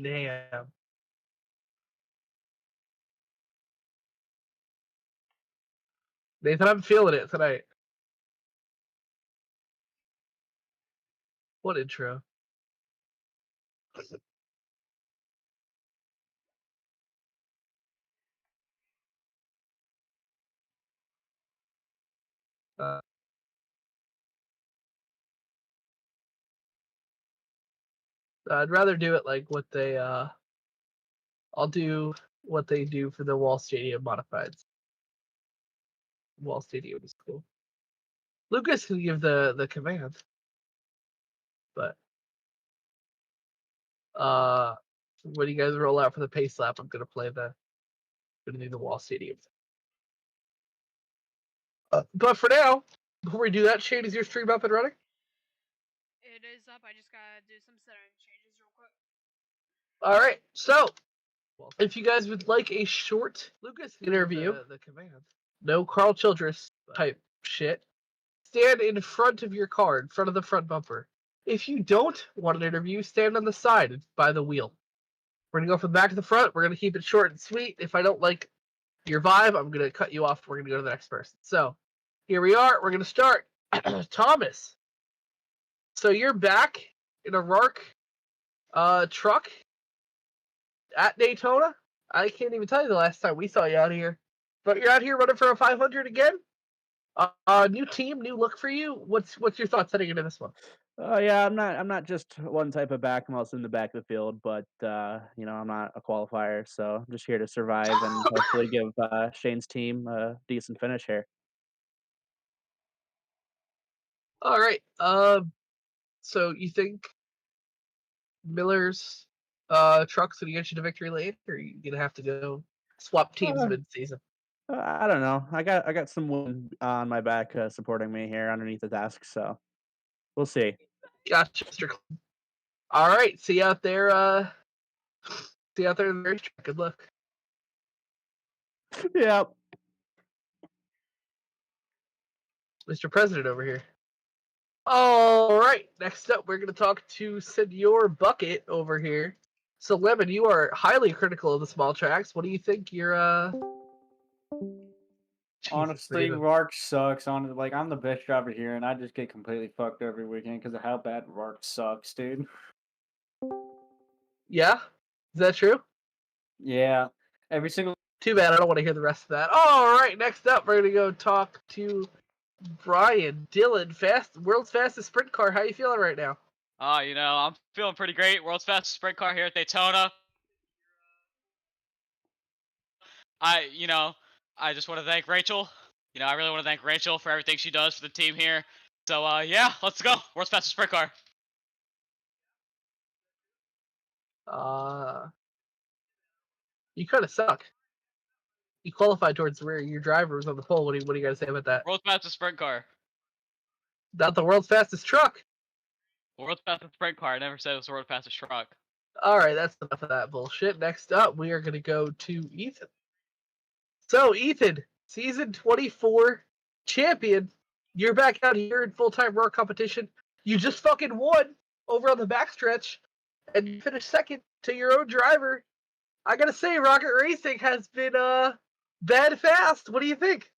Damn. Nathan, I'm feeling it tonight. What intro? I'd rather do it like what they I'll do what they do for the Wall Stadium modifieds. Wall Stadium is cool. Lucas can give the command. But when you guys roll out for the pace lap, I'm gonna do the Wall Stadium. But for now, before we do that, Shane, is your stream up and running? It is up. I just gotta do some setting changes real quick. All right. So, if you guys would like a short Lucas interview, the command, no Carl Childress type shit, stand in front of your car, in front of the front bumper. If you don't want an interview, stand on the side by the wheel. We're gonna go from the back to the front. We're gonna keep it short and sweet. If I don't like your vibe, I'm gonna cut you off. We're gonna go to the next person. So here we are. We're gonna start. Thomas. So you're back in a Rarc truck at Daytona. I can't even tell you the last time we saw you out here. But you're out here running for a 500 again. New team, new look for you. What's your thoughts heading into this one? Yeah, I'm not just one type of back. I'm also in the back of the field, but I'm not a qualifier, so I'm just here to survive and hopefully give Shane's team a decent finish here. All right. So you think Miller's truck's gonna get you to victory lane, or are you gonna have to go swap teams mid-season? I don't know. I got someone on my back supporting me here underneath the desk, so we'll see. Gotcha, Mr. All right. See you out there. See you out there in the racetrack. Good luck. Yep. Mr. President over here. All right. Next up, we're going to talk to Senor Bucket over here. So, Lemon, you are highly critical of the small tracks. What do you think your Honestly, Rarc sucks. Honestly, like I'm the best driver here, and I just get completely fucked every weekend because of how bad Rarc sucks, dude. Yeah, is that true? Yeah, every single. Too bad. I don't want to hear the rest of that. All right. Next up, we're going to go talk to Brian Dillon, world's fastest sprint car. How you feeling right now? I'm feeling pretty great. World's fastest sprint car here at Daytona. I just want to thank Rachel. I really want to thank Rachel for everything she does for the team here. So, yeah, let's go. World's fastest sprint car. You kind of suck. You qualified towards where your driver was on the pole. What do you got to say about that? World's fastest sprint car. Not the world's fastest truck. World's fastest sprint car. I never said it was the world's fastest truck. All right, that's enough of that bullshit. Next up, we are going to go to Ethan. So, Ethan, season 24 champion. You're back out here in full-time Rarc competition. You just fucking won over on the backstretch, and you finished second to your own driver. I gotta say, Rocket Racing has been bad fast. What do you think?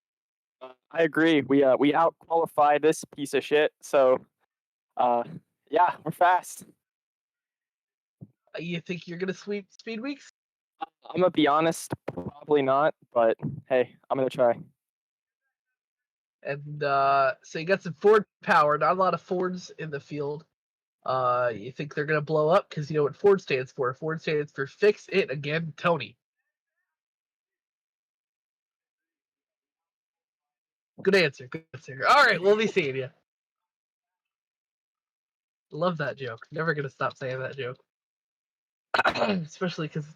I agree. We out-qualified this piece of shit. So, yeah, we're fast. You think you're gonna sweep Speed Weeks? I'm gonna be honest, probably not. But hey, I'm gonna try. And so you got some Ford power. Not a lot of Fords in the field. You think they're gonna blow up? Because you know what Ford stands for. Ford stands for Fix It Again, Tony. Good answer. Good answer. All right, we'll be seeing you. Love that joke. Never gonna stop saying that joke. Especially because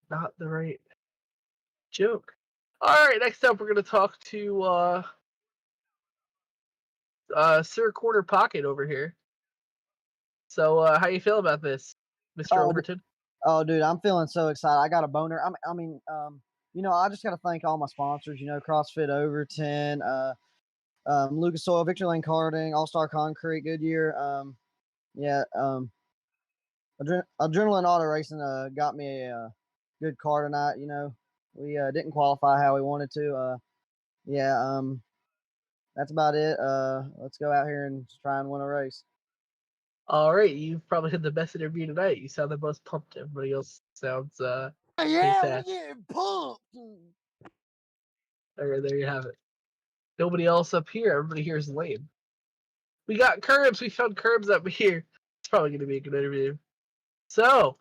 not the right joke. All right, next up we're gonna talk to Sir Corner Pocket over here. So how you feel about this, Mr. Overton? Oh, dude, I'm feeling so excited. I got a boner. I just got to thank all my sponsors. CrossFit Overton, Lucas Oil, Victory Lane Karting, All Star Concrete, Goodyear. Adrenaline Auto Racing got me a good car tonight. You know, we didn't qualify how we wanted to. Yeah, that's about it. Let's go out here and try and win a race. All right, you've probably had the best interview tonight. You sound the most pumped. Everybody else sounds Yeah, sad. we're getting pumped. There you have it. Nobody else up here. Everybody here is lame. We got Curbs. We found Curbs up here. It's probably going to be a good interview. So,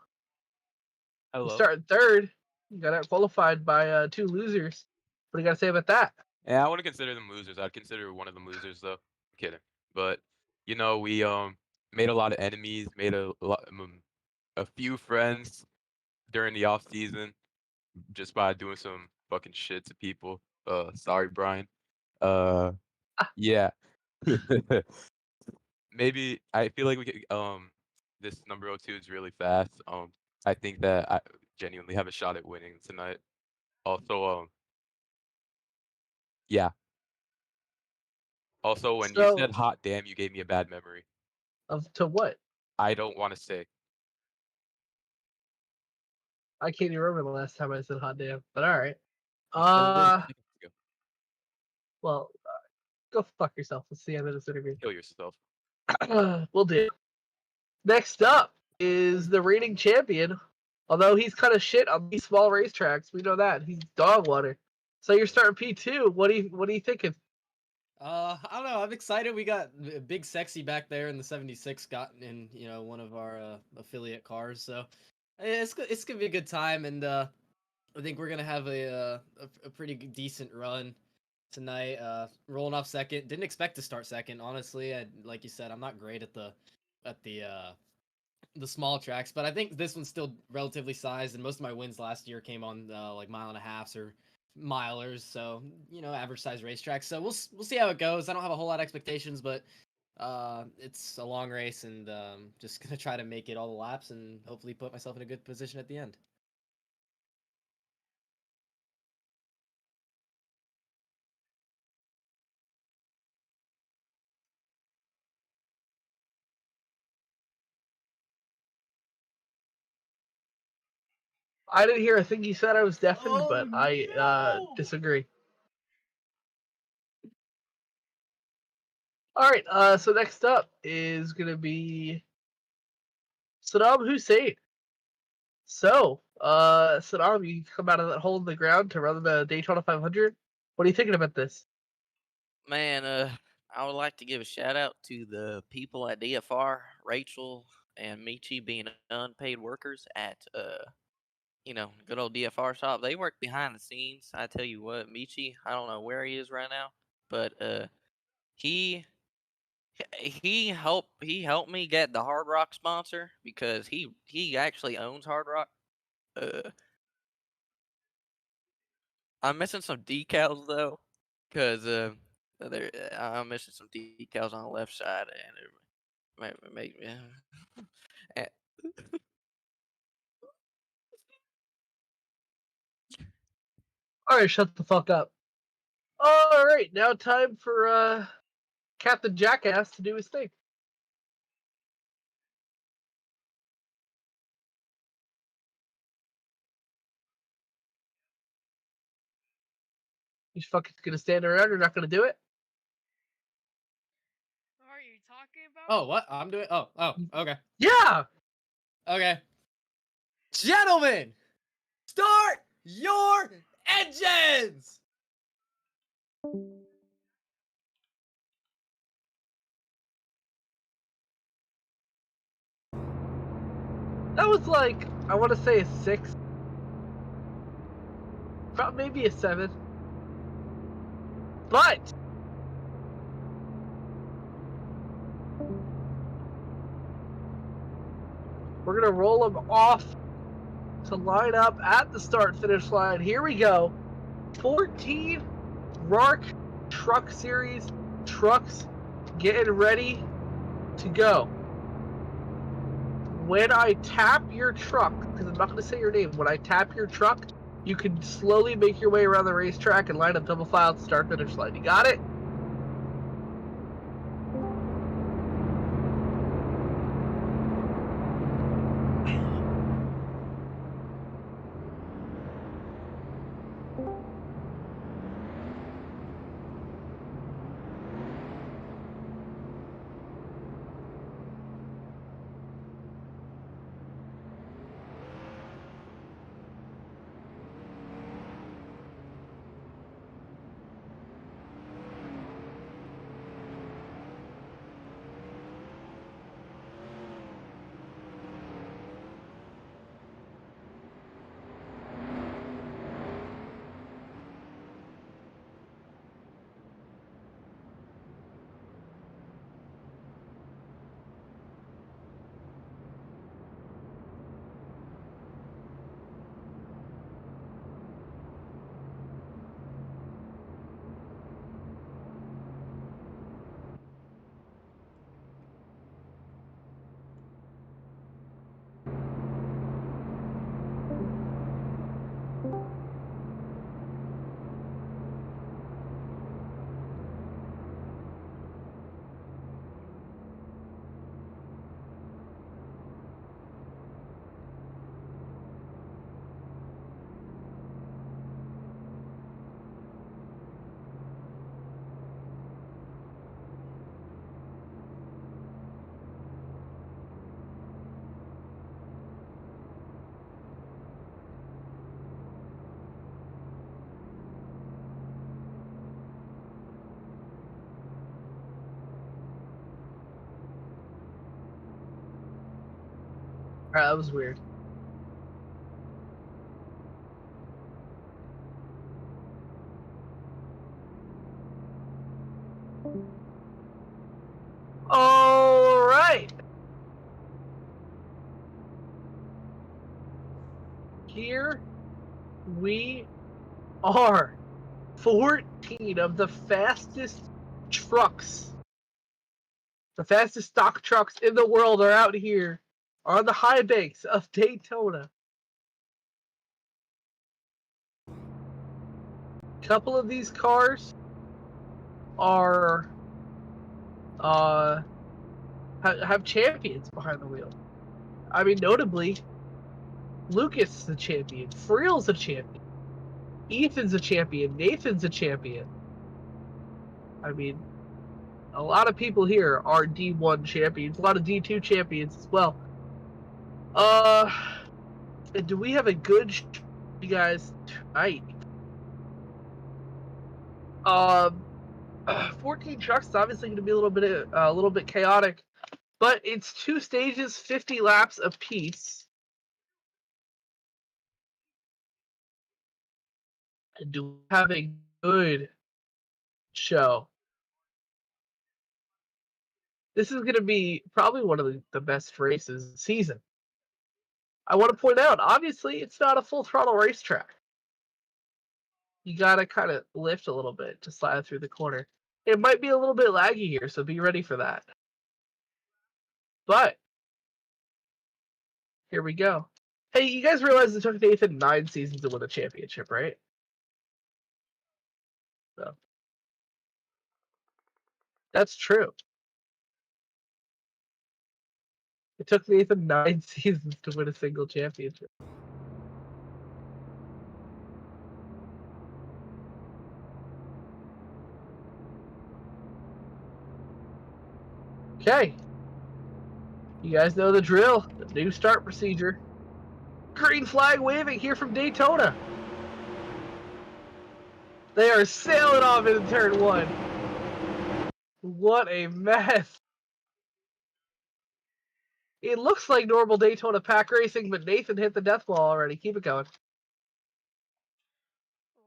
we start third. You got out qualified by 2 losers. What do you got to say about that? Yeah, I wouldn't consider them losers. I'd consider one of them losers, though. I'm kidding. But you know, we made a lot of enemies, made a few friends during the off season just by doing some fucking shit to people. Sorry, Brian. Yeah. Maybe I feel like we could this number 02 is really fast. I think that I genuinely have a shot at winning tonight. Also, yeah. Also, when you said So, hot damn, you gave me a bad memory. to what? I don't want to say. I can't even remember the last time I said hot damn, but all right. You said it seconds ago. Well, go fuck yourself. Let's see the end of this interview. Kill yourself. We'll do. Next up is the reigning champion. Although he's kind of shit on these small racetracks, we know that he's dog water. So you're starting P2. What are you thinking? I don't know. I'm excited. We got Big Sexy back there in the 76, got in one of our affiliate cars. So it's gonna be a good time, and I think we're gonna have a pretty decent run tonight. Rolling off second. Didn't expect to start second, honestly. Like you said, I'm not great at the small tracks, but I think this one's still relatively sized, and most of my wins last year came on like 1.5 miles or milers, so average size racetracks. So we'll see how it goes. I don't have a whole lot of expectations, but it's a long race, and just gonna try to make it all the laps and hopefully put myself in a good position at the end. I didn't hear a thing you said. I was deafened, but I disagree. All right. So next up is gonna be Saddam Hussein. So, Saddam, you come out of that hole in the ground to run the Daytona 500. What are you thinking about this? Man, I would like to give a shout out to the people at DFR, Rachel and Michi being unpaid workers at good old DFR shop. They work behind the scenes. I tell you what, Michi, I don't know where he is right now, but he helped me get the Hard Rock sponsor because he actually owns Hard Rock. I'm missing some decals though, because I'm missing some decals on the left side, and it make me. All right, shut the fuck up. All right, now time for Captain Jackass to do his thing. You fucking gonna stand around? You're not gonna do it? What are you talking about? Oh, what? I'm doing. Oh, okay. Yeah. Okay. Gentlemen, start your engines! That was like, I want to say a 6. Probably maybe a 7. But we're gonna roll them off to line up at the start-finish line. Here we go. 14 Rarc Truck Series trucks getting ready to go. When I tap your truck, because I'm not going to say your name, when I tap your truck, you can slowly make your way around the racetrack and line up double file at the start-finish line. You got it? Alright, that was weird. Alright. Here we are. 14 of the fastest trucks, the fastest stock trucks in the world are out here on the high banks of Daytona. A couple of these cars are have champions behind the wheel. I mean, notably, Lucas is a champion, Friel's a champion, Ethan's a champion, Nathan's a champion. I mean, a lot of people here are D1 champions, a lot of D2 champions as well. And do we have a good you guys tonight? 14 trucks is obviously going to be a little bit chaotic, but it's 2 stages, 50 laps apiece. And do we have a good show? This is going to be probably one of the best races of the season. I want to point out, obviously, it's not a full throttle racetrack. You got to kind of lift a little bit to slide through the corner. It might be a little bit laggy here, so be ready for that. But here we go. Hey, you guys realize it took Nathan 9 seasons to win a championship, right? So that's true. It took Nathan 9 seasons to win a single championship. Okay. You guys know the drill. The new start procedure. Green flag waving here from Daytona. They are sailing off into turn 1. What a mess. It looks like normal Daytona pack racing, but Nathan hit the death wall already. Keep it going.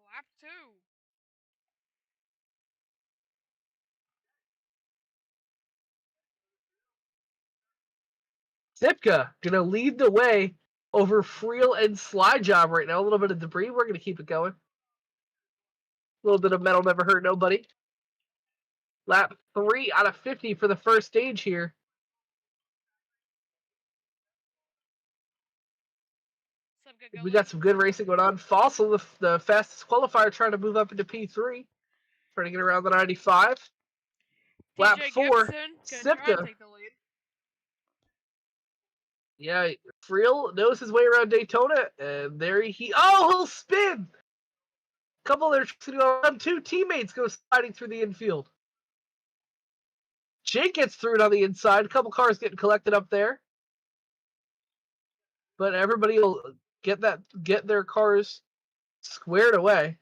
Lap 2. Zipka gonna lead the way over Friel and Slide Job right now. A little bit of debris. We're gonna keep it going. A little bit of metal never hurt nobody. Lap 3 out of 50 for the first stage here. We got some good racing going on. Fossil, the fastest qualifier, trying to move up into P3. Trying to get around the 95. Lap 4, Sipka. Yeah, Friel knows his way around Daytona, and there he'll spin! A couple of their trucks go around, 2 teammates go sliding through the infield. Jake gets through it on the inside, a couple cars getting collected up there. But everybody will get their cars squared away.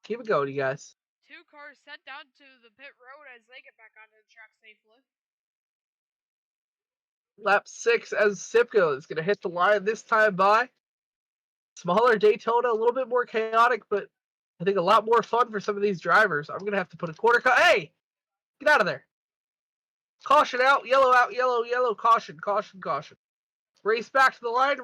Keep it going, you guys. 2 cars set down to the pit road as they get back onto the track safely. Lap 6 as Sipko is going to hit the line this time by. Smaller Daytona, a little bit more chaotic, but I think a lot more fun for some of these drivers. I'm going to have to put a quarter cut. Hey! Get out of there. Caution out, yellow, caution. Race back to the line.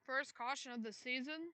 First caution of the season.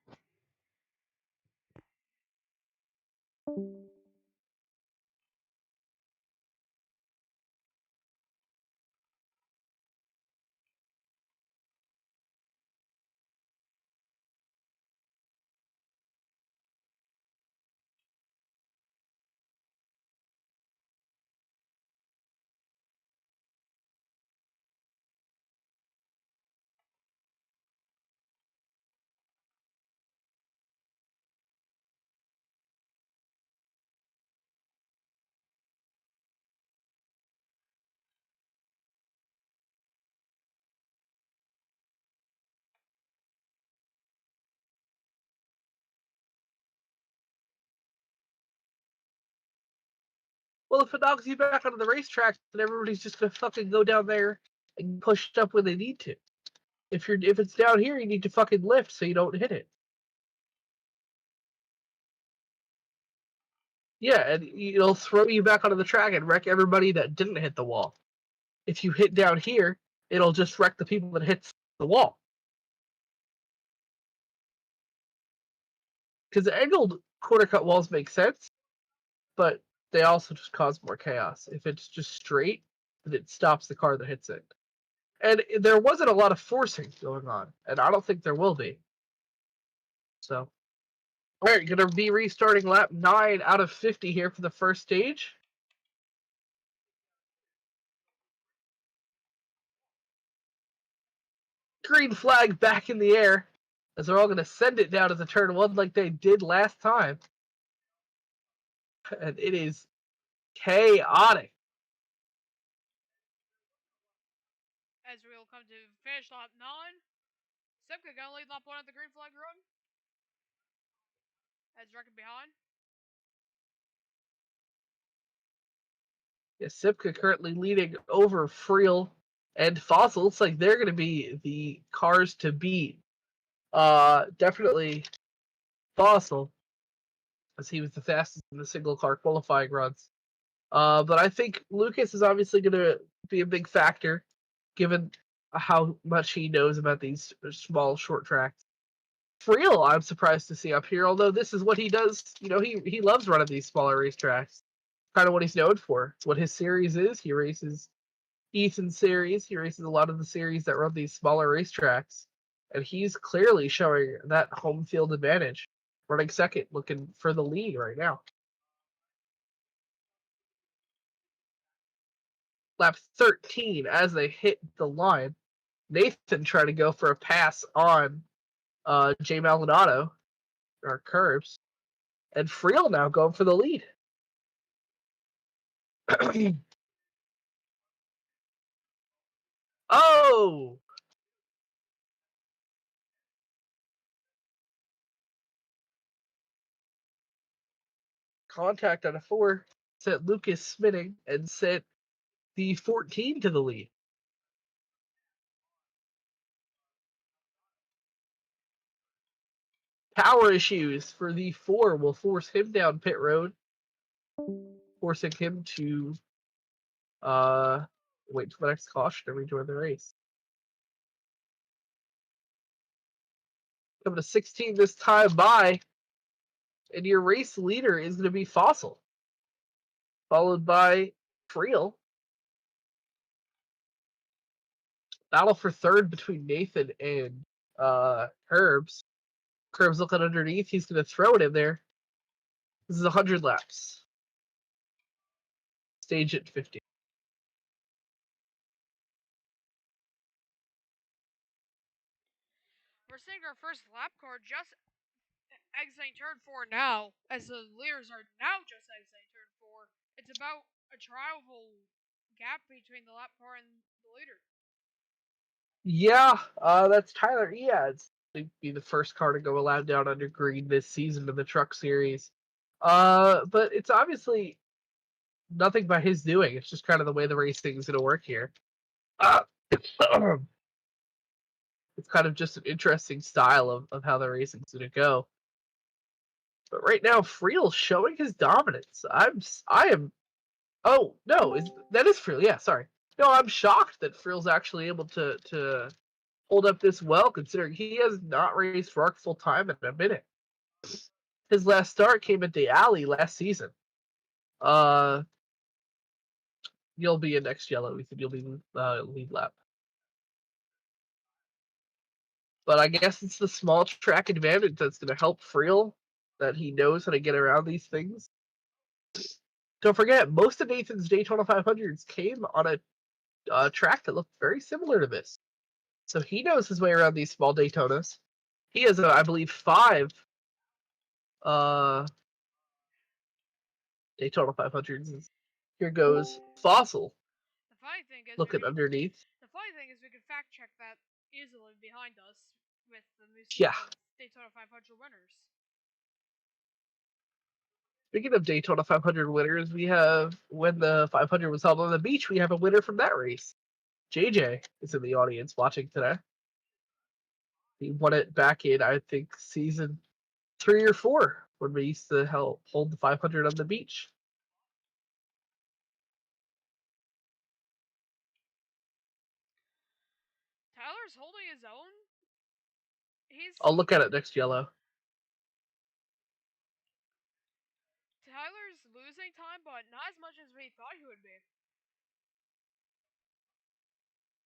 Well, if it knocks you back onto the racetrack, then everybody's just gonna fucking go down there and push it up when they need to. If it's down here, you need to fucking lift so you don't hit it. Yeah, and it'll throw you back onto the track and wreck everybody that didn't hit the wall. If you hit down here, it'll just wreck the people that hit the wall. Because the angled quarter cut walls make sense, but they also just cause more chaos. If it's just straight, then it stops the car that hits it. And there wasn't a lot of forcing going on, and I don't think there will be. So, all right, gonna be restarting lap 9 out of 50 here for the first stage. Green flag back in the air, as they're all gonna send it down as a turn 1 like they did last time. And it is chaotic. As we will come to finish lap 9. Simka gonna lead lap 1 at the green flag run. As Rarc behind. Yeah, Sipka currently leading over Freel and Fossil. Looks like they're going to be the cars to beat. Definitely Fossil, as he was the fastest in the single car qualifying runs. But I think Lucas is obviously going to be a big factor, given how much he knows about these small, short tracks. Freel, I'm surprised to see up here, although this is what he does. You know, he loves running these smaller racetracks. Kind of what he's known for. It's what his series is. He races Ethan's series. He races a lot of the series that run these smaller racetracks. And he's clearly showing that home field advantage. Running second, looking for the lead right now. Lap 13 as they hit the line. Nathan trying to go for a pass on Jay Maldonado, or curbs. And Freel now going for the lead. Oh! Contact on a 4 sent Lucas spinning and sent the 14 to the lead. Power issues for the 4 will force him down pit road, forcing him to wait till the next caution and rejoin the race. Coming to 16 this time by, and your race leader is going to be Fossil, followed by Freel. Battle for third between Nathan and Herbs. Herbs looking underneath. He's going to throw it in there. This is 100 laps. Stage at 50. We're seeing our first lap car just exiting turn 4 now, as the leaders are now just exiting turn 4. It's about a trial gap between the lap car and the leader. Yeah, that's Tyler Eads. He'd be the first car to go allowed down under green this season in the Truck Series. But it's obviously nothing by his doing. It's just kind of the way the racing is going to work here. It's kind of just an interesting style of how the racing's going to go. But right now, Freel's showing his dominance. I am. Oh no, that is Freel? Yeah, sorry. No, I'm shocked that Freel's actually able to hold up this well, considering he has not raced Rarc full time in a minute. His last start came at the Alley last season. You'll be in next yellow, Ethan. You'll be lead lap. But I guess it's the small track advantage that's going to help Freel, that he knows how to get around these things. Don't forget, most of Nathan's Daytona 500s came on a track that looked very similar to this. So he knows his way around these small Daytonas. He has, I believe, 5 Daytona 500s. Here goes Fossil. The funny thing is, looking underneath. The funny thing is, we can fact check that easily behind us with the music Yeah. of Daytona 500 winners. Speaking of Daytona 500 winners, we have, when the 500 was held on the beach, we have a winner from that race. JJ is in the audience watching today. He won it back in, I think, season 3 or 4 when we used to hold the 500 on the beach. Tyler's holding his own. I'll look at it next yellow. Tyler's losing time, but not as much as we thought he would be.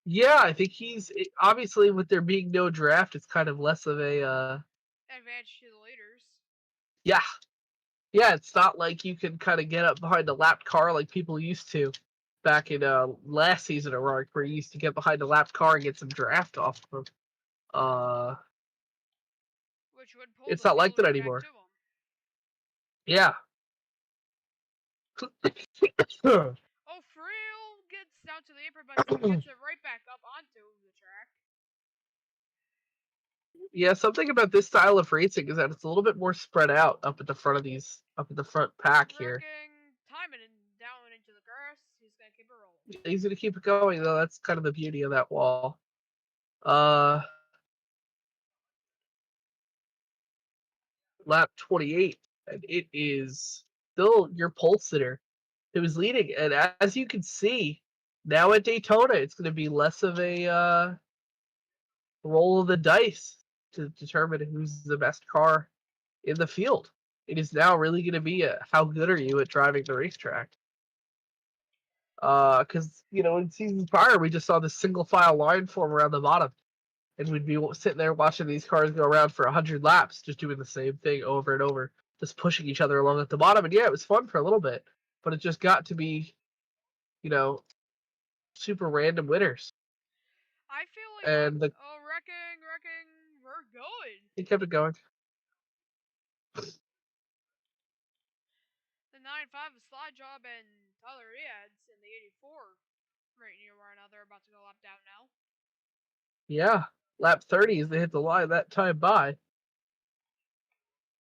Yeah, I think he's obviously, with there being no draft, it's kind of less of a advantage to the leaders. Yeah. Yeah, it's not like you can kind of get up behind a lapped car like people used to back in last season of Rarc, where you used to get behind a lapped car and get some draft off of them. Which would pull It's the not like that fielder back anymore. to him. Yeah. Oh, Friel gets down to the apron, but gets it right back up onto the track. Yeah, something about this style of racing is that it's a little bit more spread out up at the front of these, up at the front pack here. Timing and down into the grass. He's gonna keep it rolling. He's gonna keep it going though. That's kind of the beauty of that wall. Lap 28, and it is still your pole sitter who is leading. And as you can see, now at Daytona, it's going to be less of a roll of the dice to determine who's the best car in the field. It is now really going to be how good are you at driving the racetrack? Because, in seasons prior, we just saw this single file line form around the bottom. And we'd be sitting there watching these cars go around for 100 laps, just doing the same thing over and over, just pushing each other along at the bottom. And yeah, it was fun for a little bit, but it just got to be, super random winners. I feel like and wrecking, we're going. He kept it going. The 9.5 is slide job and Tyler Riad's in the 84 right near where now they're about to go lap down now. Yeah, lap 30 as they hit the line that time by.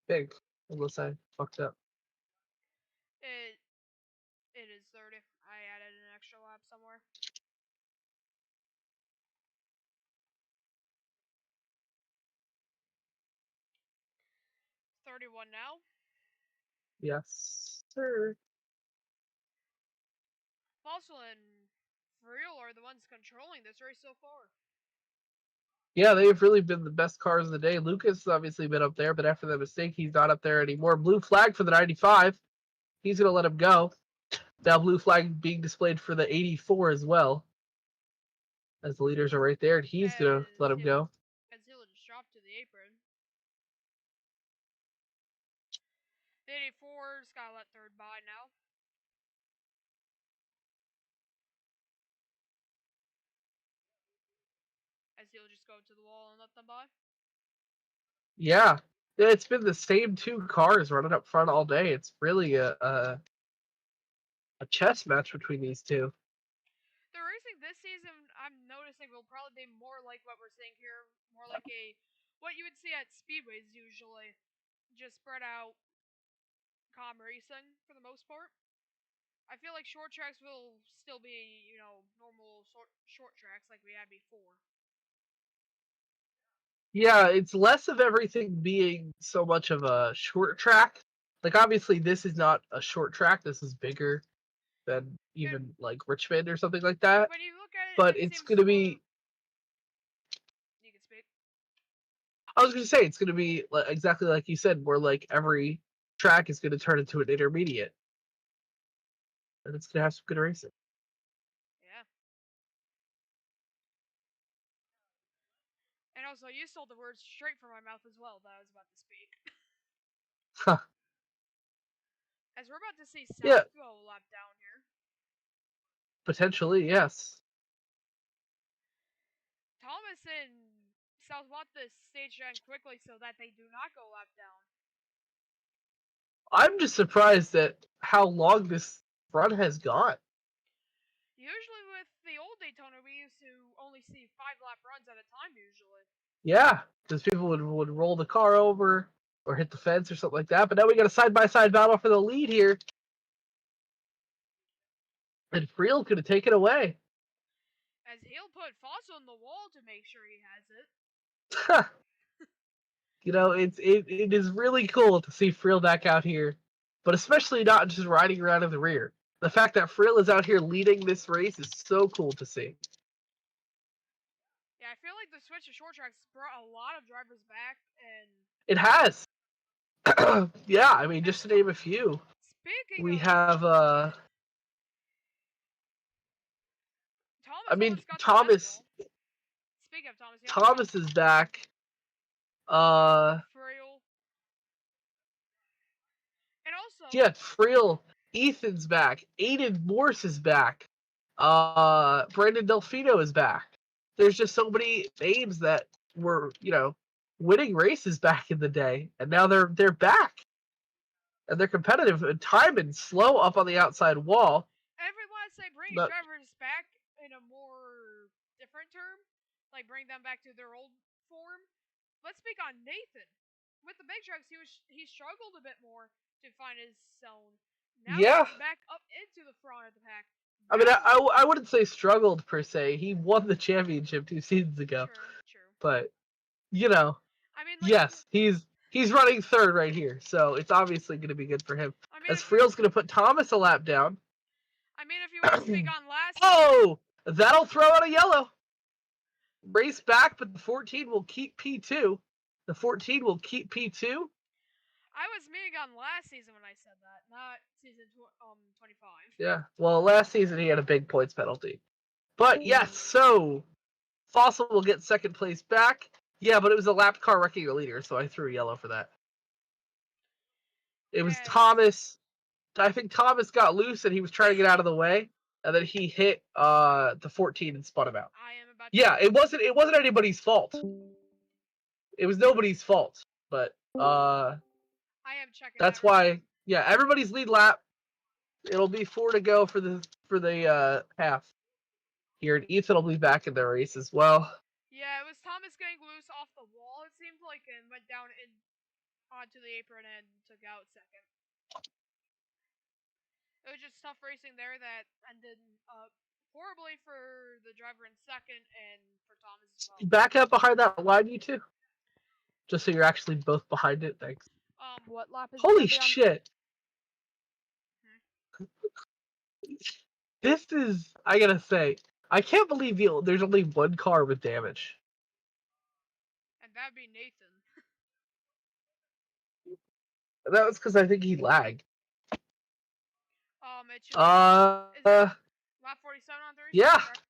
Big, unless I fucked up. It is 30. I added an extra lap somewhere. $31 now. Yes, sir. Fossil and Friel are the ones controlling this race so far. Yeah, they've really been the best cars of the day. Lucas has obviously been up there, but after that mistake, he's not up there anymore. Blue flag for the 95. He's going to let him go. Now blue flag being displayed for the 84 as well. As the leaders are right there, and he's going to let him go. As he'll just drop to the apron. The 84's got to let third by now. As he'll just go to the wall and let them by. Yeah, it's been the same two cars running up front all day. It's really a chess match between these two. The racing this season, I'm noticing, will probably be more like what we're seeing here. More like what you would see at speedways usually. Just spread out calm racing for the most part. I feel like short tracks will still be, normal short tracks like we had before. Yeah, it's less of everything being so much of a short track. Like, obviously, this is not a short track. This is bigger than even, like, Richmond or something like that. When you look at it, but it's going to be... You can speak. I was going to say, it's going to be exactly like you said, where, like, every track is going to turn into an intermediate. And it's going to have some good racing. Yeah. And also, you stole the words straight from my mouth as well that I was about to speak. Huh. As we're about to see South go lap down here. Potentially, yes. Thomas and South want this stage done quickly so that they do not go lap down. I'm just surprised at how long this run has gone. Usually with the old Daytona, we used to only see 5 lap runs at a time usually. Yeah, because people would roll the car over, or hit the fence or something like that. But now we got a side-by-side battle for the lead here. And Friel could have taken away. As he'll put Fossil on the wall to make sure he has it. You know, it is really cool to see Friel back out here, but especially not just riding around in the rear. The fact that Friel is out here leading this race is so cool to see. Yeah, I feel like the switch to short tracks brought a lot of drivers back, and It has. Yeah, I mean, just to name a few. speaking We of have Thomas I mean, almost got the Thomas best Speaking of Thomas, Thomas is back. Friel. And also, Yeah, Friel, Ethan's back. Aiden Morse is back. Brandon Delfino is back. There's just so many names that were, you know, winning races back in the day, and now they're back. And they're competitive. And Timon slow up on the outside wall. everyone say bring But- drivers back in a more different term, like bring them back to their old form. Let's speak on Nathan. With the big trucks, he struggled a bit more to find his zone. Now Yeah. he's back up into the front of the pack. I mean, I wouldn't say struggled per se. He won the championship 2 seasons ago. True. But, you know, I mean, like, yes, he's running third right here, so it's obviously going to be good for him. I mean, As Friel's going to put Thomas a lap down. I mean, if you want to speak on last. Oh, that'll throw out a yellow. Race back, but the 14 will keep P2. The 14 will keep P2. I was meaning on last season when I said that, not season 25. Yeah, well, last season he had a big points penalty. But yes, so Fossil will get second place back. Yeah, but it was a lap car wrecking the leader, so I threw yellow for that. It was Thomas. I think Thomas got loose and he was trying to get out of the way, and then he hit the 14 and spun him out. Yeah, it wasn't anybody's fault. It was nobody's fault, but I am checking. that's why. Yeah, everybody's lead lap. It'll be 4 to go for the half here, and Ethan will be back in the race as well. Yeah, it was Thomas getting loose off the wall, it seemed like, and went down onto the apron and took out second. It was just tough racing there that ended horribly for the driver in second and for Thomas as well. Back up behind that line, you two. Just so you're actually both behind it. Thanks. What lap is Holy shit! This is, I gotta say, I can't believe there's only one car with damage. And that'd be Nathan. That was because I think he lagged. It should lap 47 on 30. Yeah. Correct?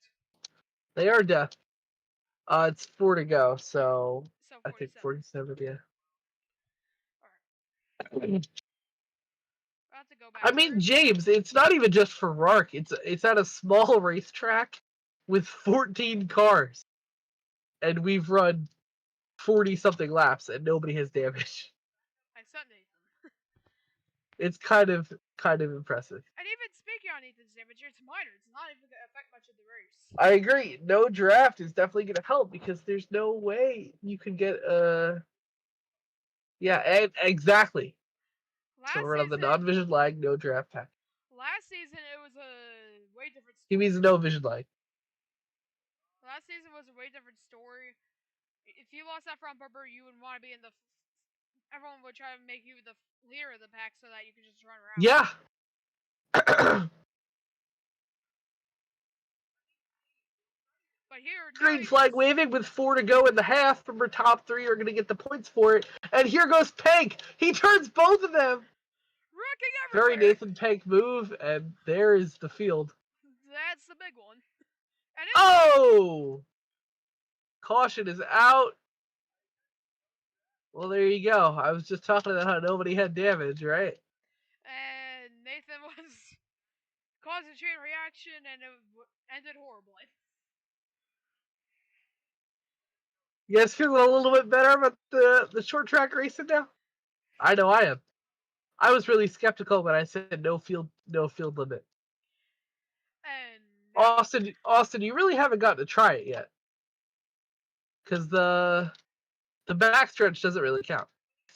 They are deaf. It's 4 to go, so I 47. think 47. Yeah. Alright. I'll have to go back. I mean, James, it's not even just for Rarc. It's at a small racetrack with 14 cars, and we've run 40-something laps, and nobody has damage. I said Nathan. It's kind of impressive. And even speaking on Nathan's damage, it's minor. It's not even going to affect much of the race. I agree. No draft is definitely going to help because there's no way you can get Yeah, and exactly. So we're on the non-vision lag, no draft pack. Last season, it was a way different story. He means no vision lag. Last season was a way different story. If you lost that front bumper, you would want to be in the... Everyone would try to make you the leader of the pack so that you could just run around. Yeah. But here, Green flag waving with 4 to go in the half. From our top 3 are going to get the points for it. And here goes Pank. He turns both of them. Wrecking Very everywhere. Nathan Pank move, and there is the field. That's the big one. And Oh! Caution is out. Well, there you go. I was just talking about how nobody had damage, right? And Nathan was causing a chain reaction, and it ended horribly. You guys feeling a little bit better about the short track racing now? I know I am. I was really skeptical when I said no field limit. And Austin, you really haven't gotten to try it yet, because the backstretch doesn't really count.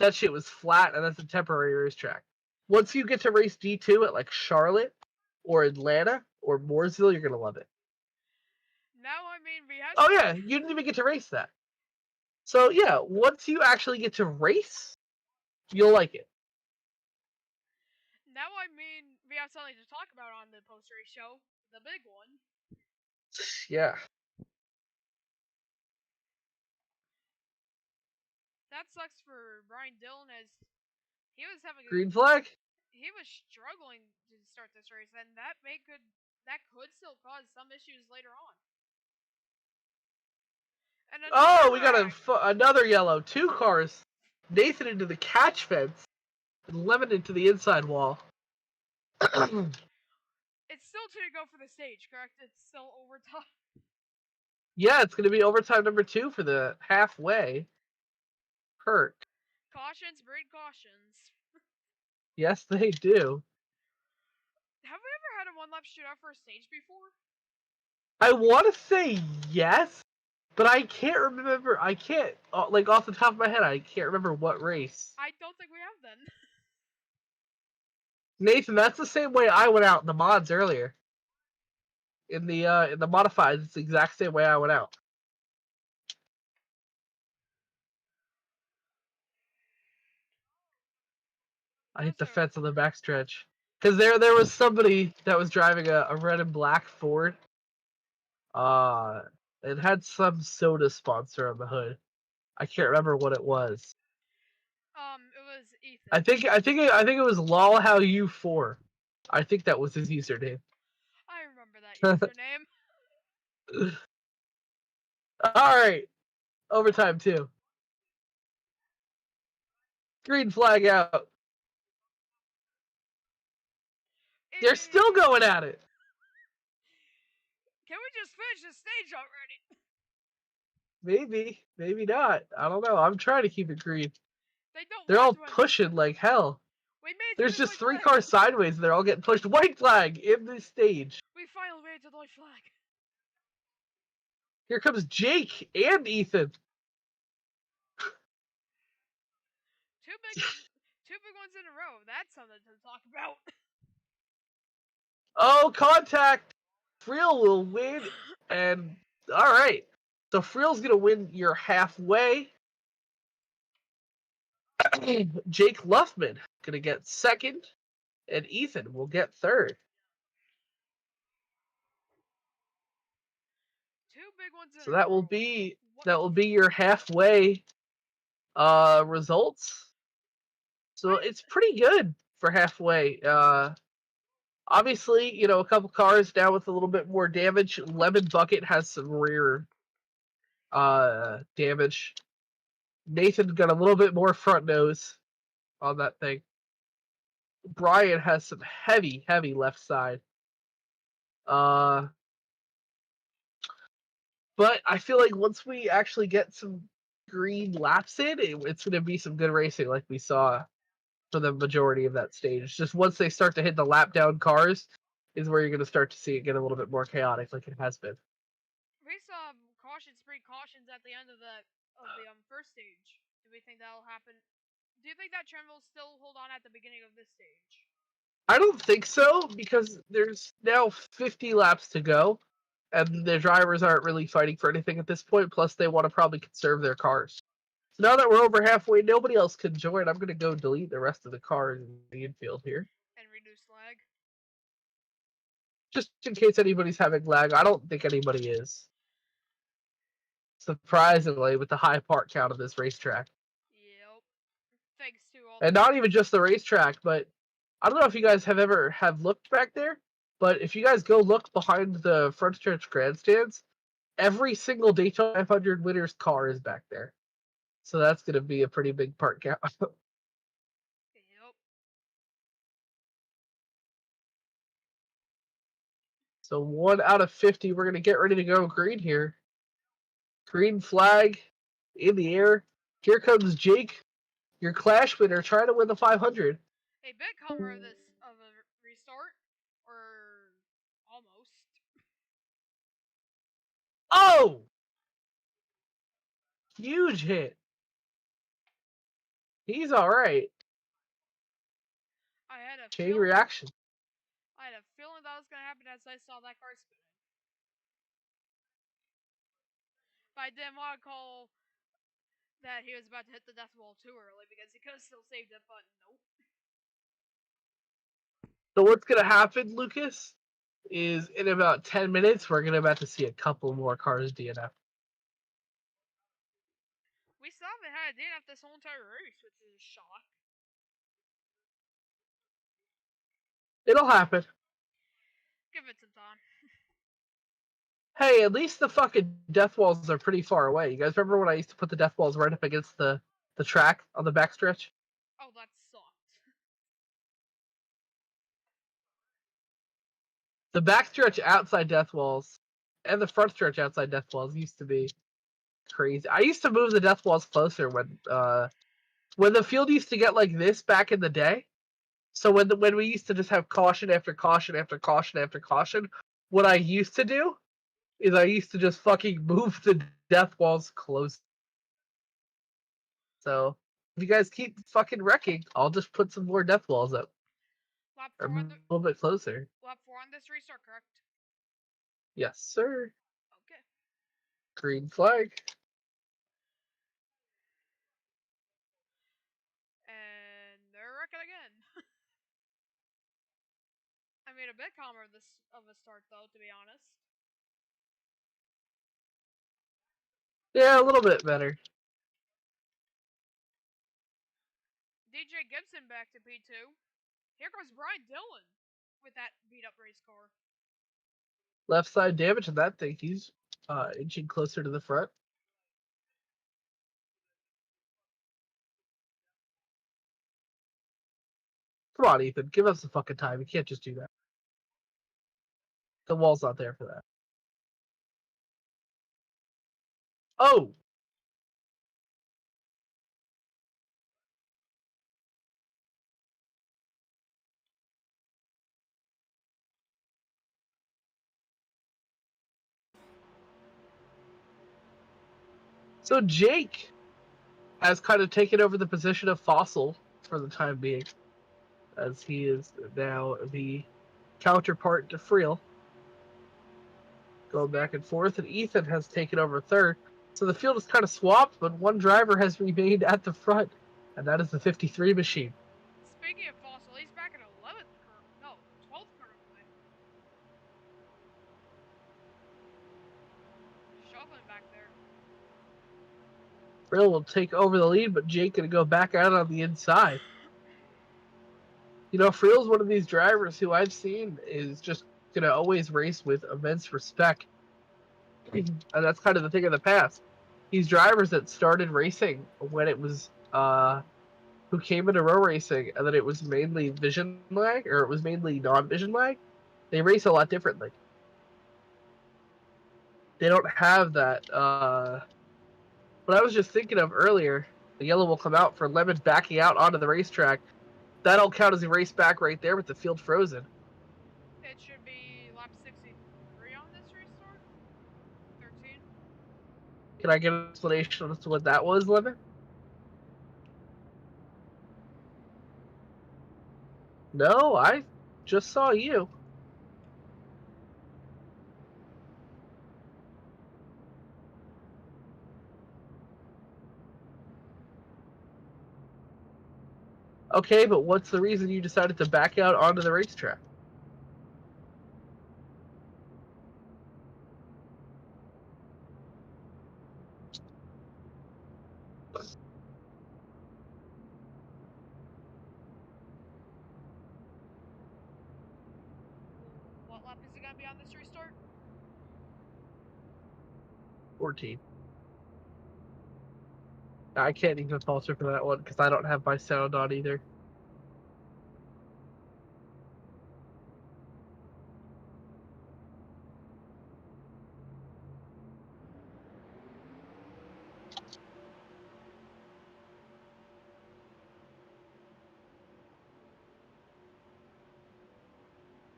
that shit was flat, and that's a temporary racetrack. Once you get to race D2 at like Charlotte or Atlanta or Mooresville, you're gonna love it. Now, I mean, we have. Oh yeah, you didn't even get to race that. So yeah, once you actually get to race, you'll like it. Now, I mean, we have something to talk about on the post-race show. The big one. Yeah. That sucks for Brian Dillon, as he was having Green flag? he was struggling to start this race, and that could still cause some issues later on. And Oh, we got drag. another yellow. 2 cars. Nathan into the catch fence, and Lemon into the inside wall. It's still to go for the stage, correct? It's still overtime. Yeah, it's going to be overtime number 2 for the halfway. Hurt. Cautions breed cautions. Yes, they do. Have we ever had a one-lap shootout for a stage before? I want to say yes, but I can't remember. I can't, like, off the top of my head, I can't remember what race. I don't think we have then. Nathan, that's the same way I went out in the mods earlier. In the modifieds, it's the exact same way I went out. I hit the fence on the backstretch. Because there was somebody that was driving a red and black Ford. It had some soda sponsor on the hood. I can't remember what it was. It was Ethan. I think it was lolhowyou4. I think that was his username. I remember that username. Alright. Overtime 2. Green flag out. They're still going at it. Can we just finish the stage already? Maybe. Maybe not. I don't know. I'm trying to keep it green. They're all pushing like hell. There's just 3 cars sideways and they're all getting pushed. White flag in the stage. We finally made it to the white flag. Here comes Jake and Ethan. Two big ones in a row. That's something to talk about. Oh, contact. Friel will win. And, alright. So Friel's going to win your halfway. Jake Luffman going to get second. And Ethan will get third. Two big ones in So a that row. will be your halfway results. So it's pretty good for halfway. Obviously, you know, a couple cars down with a little bit more damage. Lemon Bucket has some rear damage. Nathan got a little bit more front nose on that thing. Brian has some heavy left side. But I feel like once we actually get some green laps in, it's going to be some good racing like we saw for the majority of that stage. Just once they start to hit the lap down cars is where you're going to start to see it get a little bit more chaotic like it has been. We saw precautions at the end of the first stage. Do we think that'll happen? Do you think that trend will still hold on at the beginning of this stage? I don't think so, because there's now 50 laps to go, and the drivers aren't really fighting for anything at this point, plus they want to probably conserve their cars. So now that we're over halfway, nobody else can join. I'm going to go delete the rest of the cars in the infield here. And reduce lag? Just in case anybody's having lag. I don't think anybody is. Surprisingly, with the high part count of this racetrack. Yep. Thanks to all. And not even just the racetrack, but I don't know if you guys have looked back there, but if you guys go look behind the front stretch grandstands, every single Daytona 500 winner's car is back there. So that's going to be a pretty big part count. Yep. So 1 out of 50, we're going to get ready to go green here. Green flag in the air. Here comes Jake, your Clash winner, trying to win the 500. A big comer of a restart, or almost. Oh! Huge hit. He's alright. I had a Chain feeling. reaction. I had a feeling that was gonna happen as I saw that car spinning. But I didn't want to call that he was about to hit the death wall too early because he could have still saved it, but nope. So what's gonna happen, Lucas, is in about 10 minutes we're gonna about to see a couple more cars DNF. We still haven't had a DNF this whole entire race, which is a shock. It'll happen. Give it some time. Hey, at least the fucking death walls are pretty far away. You guys remember when I used to put the death walls right up against the track on the backstretch? Oh, that sucked. The backstretch outside death walls and the front stretch outside death walls used to be crazy. I used to move the death walls closer when the field used to get like this back in the day. So when we used to just have caution after caution after caution after caution, what I used to do is I used to just fucking move the death walls close. So if you guys keep fucking wrecking, I'll just put some more death walls up. Lap Or 4 a on the little bit closer. lap 4 on this restart, correct? Yes, sir. Okay. Green flag. And they're wrecking again. I mean, a bit calmer of a start though, to be honest. Yeah, a little bit better. DJ Gibson back to P2. Here goes Brian Dillon with that beat up race car. Left side damage on that thing. He's inching closer to the front. Come on, Ethan. Give us the fucking time. You can't just do that. The wall's not there for that. Oh! So Jake has kind of taken over the position of Fossil for the time being, as he is now the counterpart to Friel. Going back and forth, and Ethan has taken over third. So the field is kind of swapped, but one driver has remained at the front, and that is the 53 machine. Speaking of Fossil, he's back in 11th currently. No, 12th currently. Struggling back there. Friel will take over the lead, but Jake going to go back out on the inside. You know, Friel's one of these drivers who I've seen is just going to always race with immense respect. And that's kind of the thing of the past. These drivers that started racing when it was, who came into row racing, and then it was mainly vision lag, or it was mainly non-vision lag, they race a lot differently. They don't have that, what I was just thinking of earlier, the yellow will come out for Lemon backing out onto the racetrack. That'll count as a race back right there with the field frozen. It should be lap 63 on this restart. 13. Can I get an explanation as to what that was, Lemon? No, I just saw you. Okay, but what's the reason you decided to back out onto the racetrack? What lap is it gonna be on this restart? 14. I can't even falter for that one because I don't have my sound on either.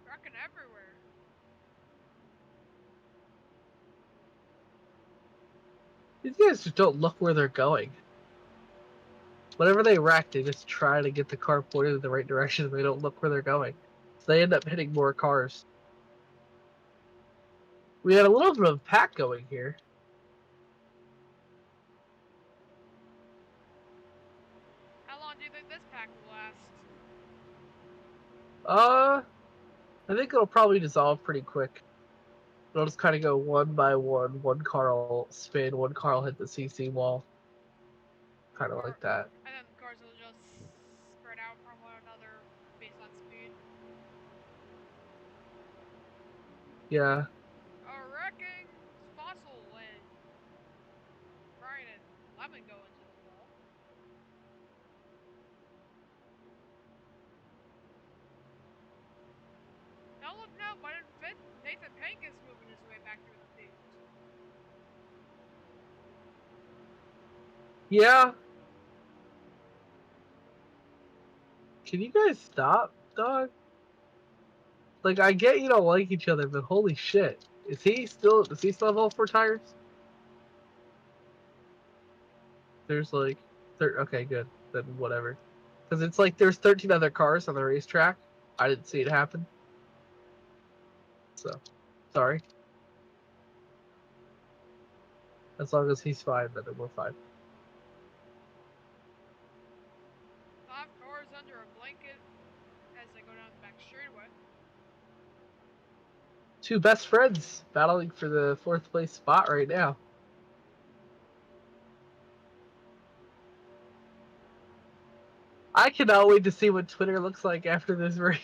Wrecking everywhere. These guys just don't look where they're going. Whenever they wreck, they just try to get the car pointed in the right direction and they don't look where they're going. So they end up hitting more cars. We had a little bit of a pack going here. How long do you think this pack will last? I think it'll probably dissolve pretty quick. It'll just kind of go one by one. One car will spin, one car will hit the CC wall. Kind of like that. And then the cars will just spread out from one another based on speed. Yeah. Wrecking Fossil and Brian and Lemon go into the wall. Now look now, but in fifth, Nathan Pink is moving his way back through the field. Yeah. Can you guys stop, dog? Like, I get you don't like each other, but holy shit. Does he still have all 4 tires? There's like, okay, good. Then whatever. Because it's like there's 13 other cars on the racetrack. I didn't see it happen. So, sorry. As long as he's fine, then we're fine. 5 cars under a blanket as they go down the back straightaway. 2 best friends battling for the 4th place spot right now. I cannot wait to see what Twitter looks like after this race.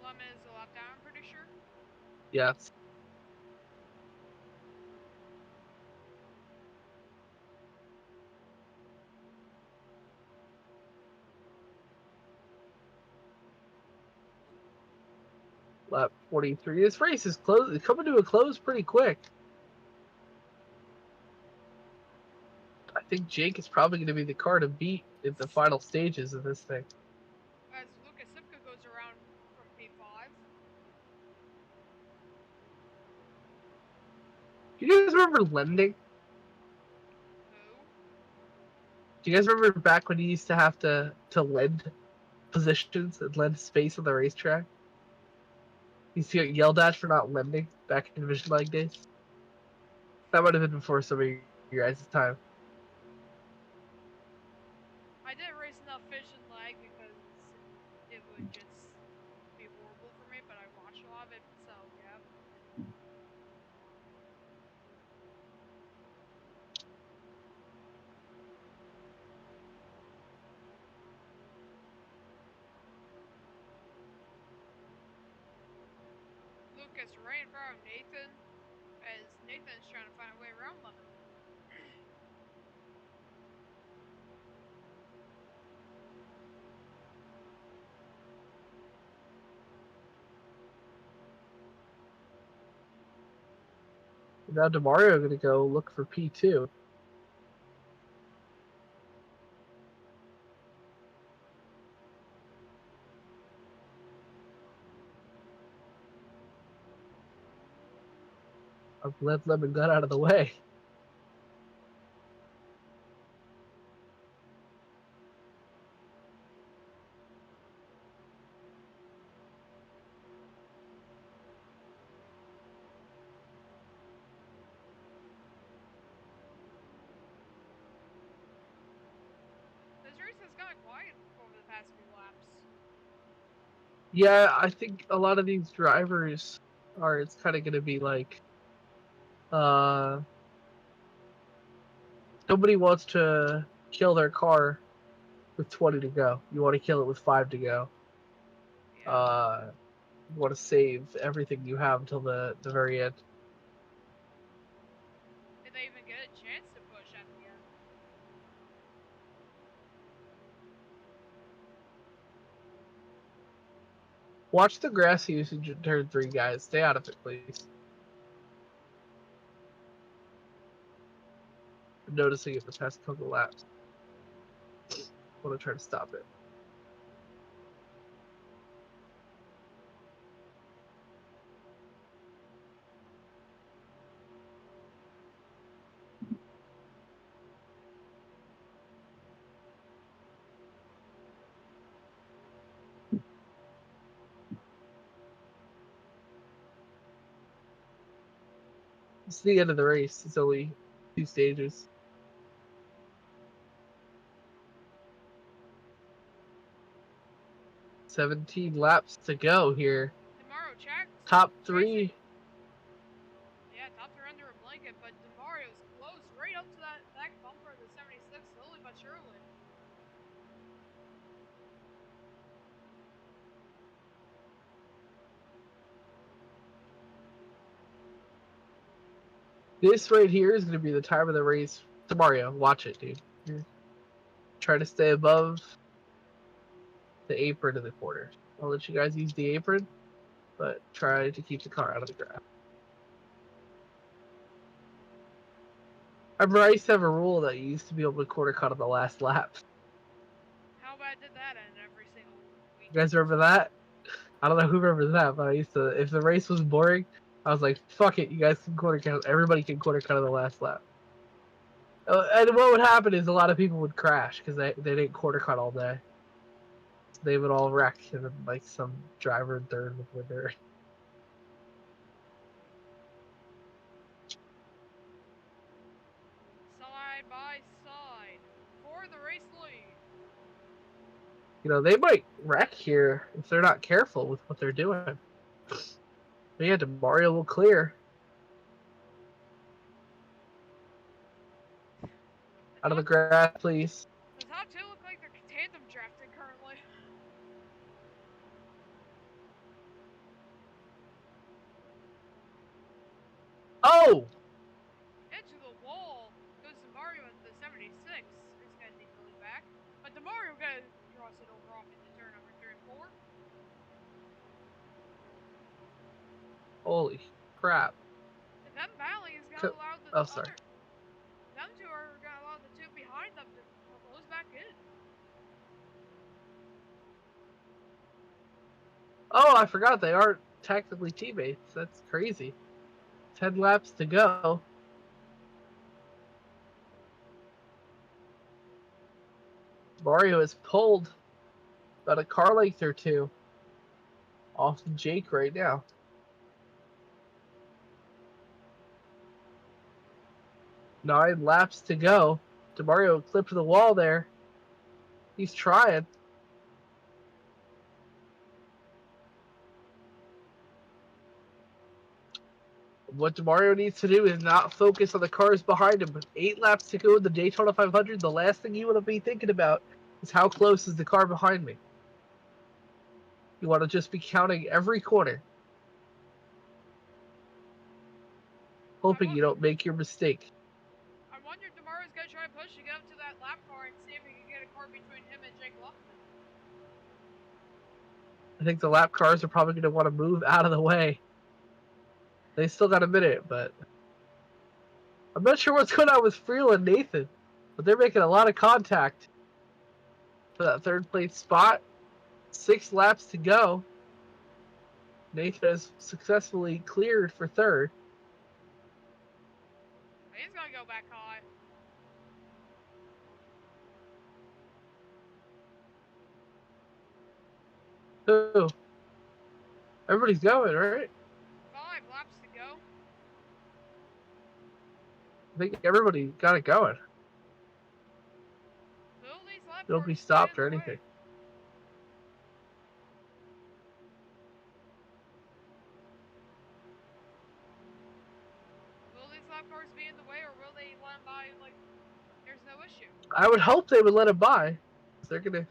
Lemon is a lap down, I'm pretty sure. Yes. Lap 43. This race is coming to a close pretty quick. I think Jake is probably going to be the car to beat in the final stages of this thing. As Lucas Sipka goes around from P5. Do you guys remember lending? Who? Do you guys remember back when you used to have to lend positions and lend space on the racetrack? You used to get yelled at for not lending back in Division Lag days? That might have been before some of your guys' time. I didn't race enough fish in lag because it would just be horrible for me, but I watched a lot of it, so yeah. Lucas right in front of Nathan, as Nathan's trying to find a way around Lemon. Now Demario going to go look for P2. I'm glad Lemon got out of the way. This race has gotten quiet over the past few laps. Yeah, I think a lot of these drivers are, it's kind of going to be like, nobody wants to kill their car with 20 to go. You want to kill it with 5 to go. Yeah. You want to save everything you have until the very end. Did they even get a chance to push at the end? Watch the grass usage in turn 3, guys. Stay out of it, please. I'm noticing it the past couple laps. I want to try to stop it. It's the end of the race. It's only 2 stages. "17 laps to go here. Demario check. Top Racing. 3. Yeah, top 3 under a blanket, but Demario's close right up to that bumper of the 76, slowly but surely. This right here is going to be the time of the race. Demario, watch it, dude. Try to stay above the apron in the corner. I'll let you guys use the apron, but try to keep the car out of the grass. I remember I used to have a rule that you used to be able to quarter cut on the last lap. How bad did that end every single week? You guys remember that? I don't know who remembers that, but I used to, if the race was boring, I was like, fuck it, you guys can quarter cut, everybody can quarter cut on the last lap. And what would happen is a lot of people would crash because they didn't quarter cut all day. They would all wreck, and then, like, some driver in third would win their. Side by side for the race lead. You know, they might wreck here if they're not careful with what they're doing. But yeah, Demario will clear. Out of the grass, please. The top 2 look like they're tandem drafting currently. Oh! Into the wall goes Demario into the 76. He's gonna take the lead back. But Demario gonna cross it over off into turn number 3 and 4. Holy crap. And them battling is gonna allow the sorry. them 2 are gonna allow the 2 behind them to close back in. Oh, I forgot they aren't technically teammates. That's crazy. 10 laps to go. Mario is pulled about a car length or 2 off Jake right now. Nine laps to go. Demario clipped the wall there. He's trying. What Demario needs to do is not focus on the cars behind him. 8 laps to go in the Daytona 500. The last thing you want to be thinking about is how close is the car behind me. You want to just be counting every corner. Hoping you don't make your mistake. I wonder if Demario's gonna try and push to get up to that lap car and see if he can get a car between him and Jake Luckman. I think the lap cars are probably going to want to move out of the way. They still got a minute, but I'm not sure what's going on with Friel and Nathan, but they're making a lot of contact for that 3rd place spot. 6 laps to go. Nathan has successfully cleared for 3rd. He's gonna go back high. Who? Everybody's going, right? 5 laps to go. I think everybody got it going. Will these lap Nobody cars stopped get in or the way? anything. Will these lap cars be in the way, or will they let them by like there's no issue? I would hope they would let him by. They're going to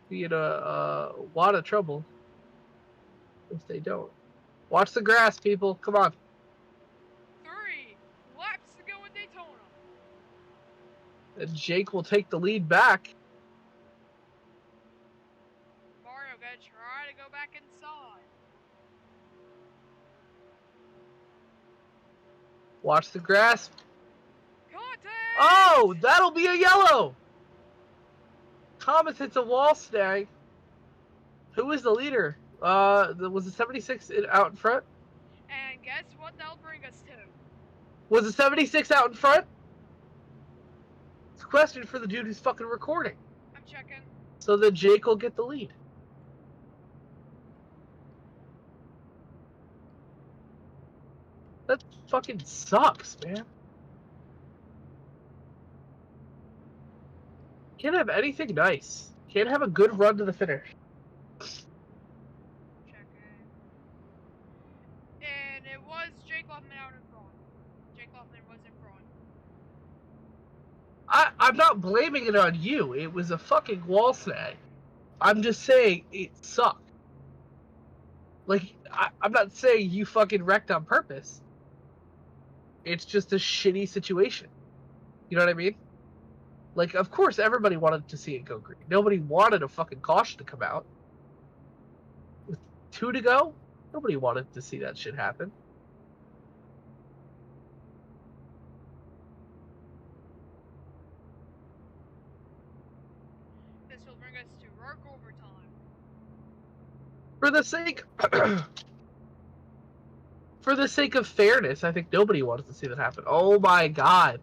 be in a lot of trouble if they don't. Watch the grass, people. Come on. 3 laps to go in Daytona. And Jake will take the lead back. Mario gonna try to go back inside. Watch the grass. Contact! Oh, that'll be a yellow. Thomas hits a wall snag. Who is the leader? Was the 76 out in front? And guess what that'll bring us to? Was the 76 out in front? It's a question for the dude who's fucking recording. I'm checking. So then Jake will get the lead. That fucking sucks, man. Can't have anything nice. Can't have a good run to the finish. Checking. And it was Jake Loffman out in front. Jake Loffman was in front. I'm not blaming it on you. It was a fucking wall snag. I'm just saying it sucked. Like, I'm not saying you fucking wrecked on purpose. It's just a shitty situation. You know what I mean? Like, of course, everybody wanted to see it go green. Nobody wanted a fucking caution to come out. With 2 to go, nobody wanted to see that shit happen. This will bring us to Rarc overtime. For the sake of fairness, I think nobody wanted to see that happen. Oh my god.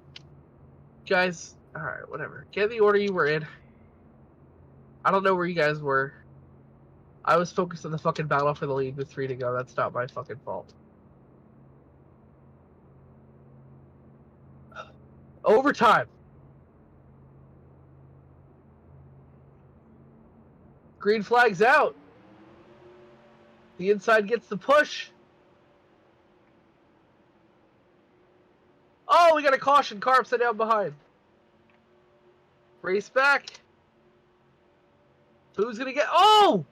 Guys, alright, whatever. Get in the order you were in. I don't know where you guys were. I was focused on the fucking battle for the lead with 3 to go. That's not my fucking fault. Overtime. Green flag's out. The inside gets the push. Oh, we got a caution. Car upside down behind. Race back. Who's going to get... Oh!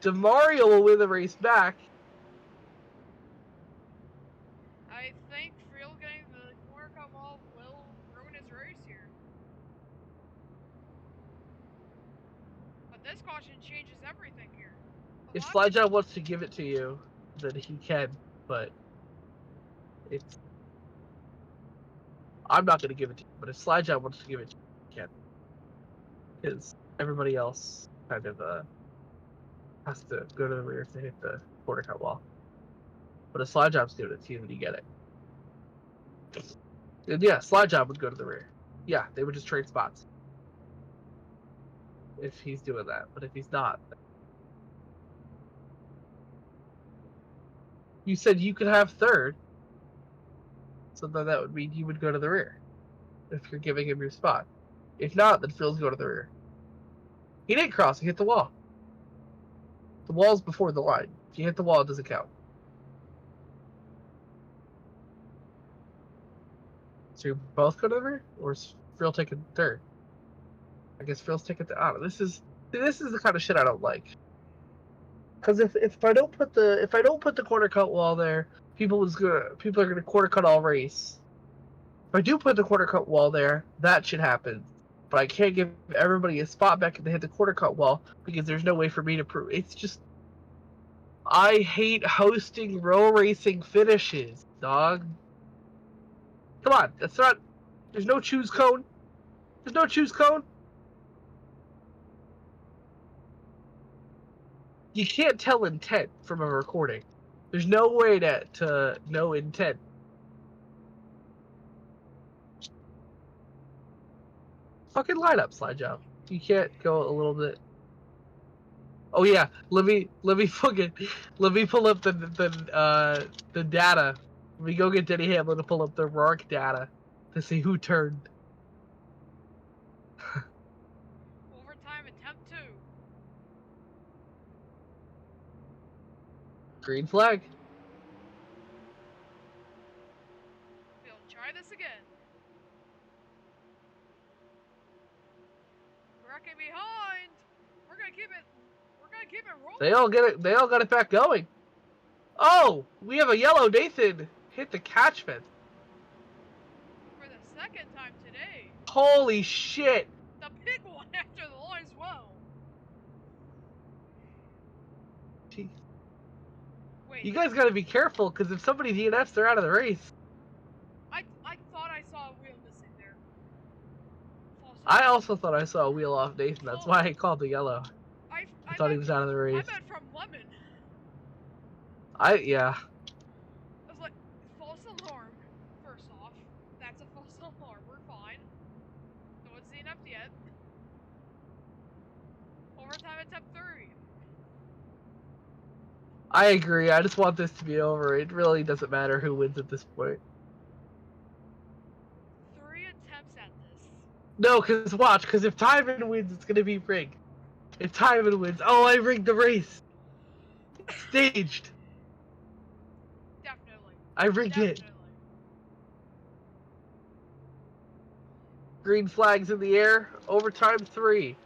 DeMario will win the race back. I think Friel getting the corner cut wall will ruin his race here. But this caution changes everything here. If Flyjob wants to give it to you, then he can, but it's... I'm not going to give it to you, but if Flyjob wants to give it to you, he can. Because everybody else kind of has to go to the rear to hit the quarter cut wall. But if Flyjob's doing it to you, then you get it. And yeah, Flyjob would go to the rear. Yeah, they would just trade spots. If he's doing that, but if he's not... You said you could have third, so then that would mean you would go to the rear. If you're giving him your spot. If not, then Phil's go to the rear. He didn't cross, he hit the wall. The wall's before the line. If you hit the wall, it doesn't count. So you both go to the rear? Or is Phil taking third? I guess Phil's taking the... I don't know. This is the kind of shit I don't like. Because if I don't put the quarter cut wall there, people are gonna quarter cut all race. If I do put the quarter cut wall there, that should happen. But I can't give everybody a spot back if they hit the quarter cut wall because there's no way for me to prove. It's just... I hate hosting row racing finishes, dog. Come on, that's not... There's no choose cone. There's no choose cone. You can't tell intent from a recording. There's no way to know intent. Fucking line up, slide job. You can't go a little bit. Oh yeah, let me pull up the data. Let me go get Denny Hamlin to pull up the Rarc data to see who turned. Overtime attempt 2. Green flag. We'll try this again. Wrecking behind. We're gonna keep it rolling. They all got it back going. Oh, we have a yellow Nathan hit the catch fence. For the second time today. Holy shit. The big one after the line as well. Jeez. Wait. You guys gotta be careful, because if somebody DNFs, they're out of the race. I thought I saw a wheel missing there. I also thought I saw a wheel off Nathan. That's why I called the yellow. I thought he was out of the race. I meant from Lemon. Yeah. I was like, false alarm. First off, that's a false alarm. We're fine. No one's seen up yet. Overtime attempt 3. I agree. I just want this to be over. It really doesn't matter who wins at this point. 3 attempts at this. No, because watch, because if Tyven wins, it's going to be rigged. If Tyven wins, oh, I rigged the race. Staged. Definitely. I rigged it. Definitely. Green flags in the air. Overtime 3.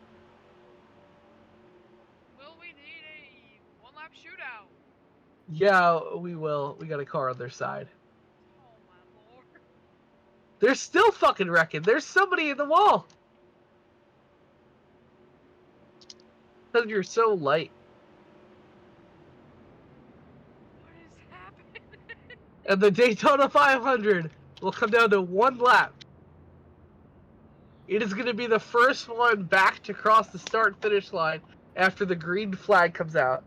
Will we need a one-lap shootout? Yeah, we will. We got a car on their side. Oh my lord. They're still fucking wrecking. There's somebody in the wall. Because you're so light. What is happening? And the Daytona 500 will come down to 1 lap. It is going to be the first one back to cross the start-finish line after the green flag comes out.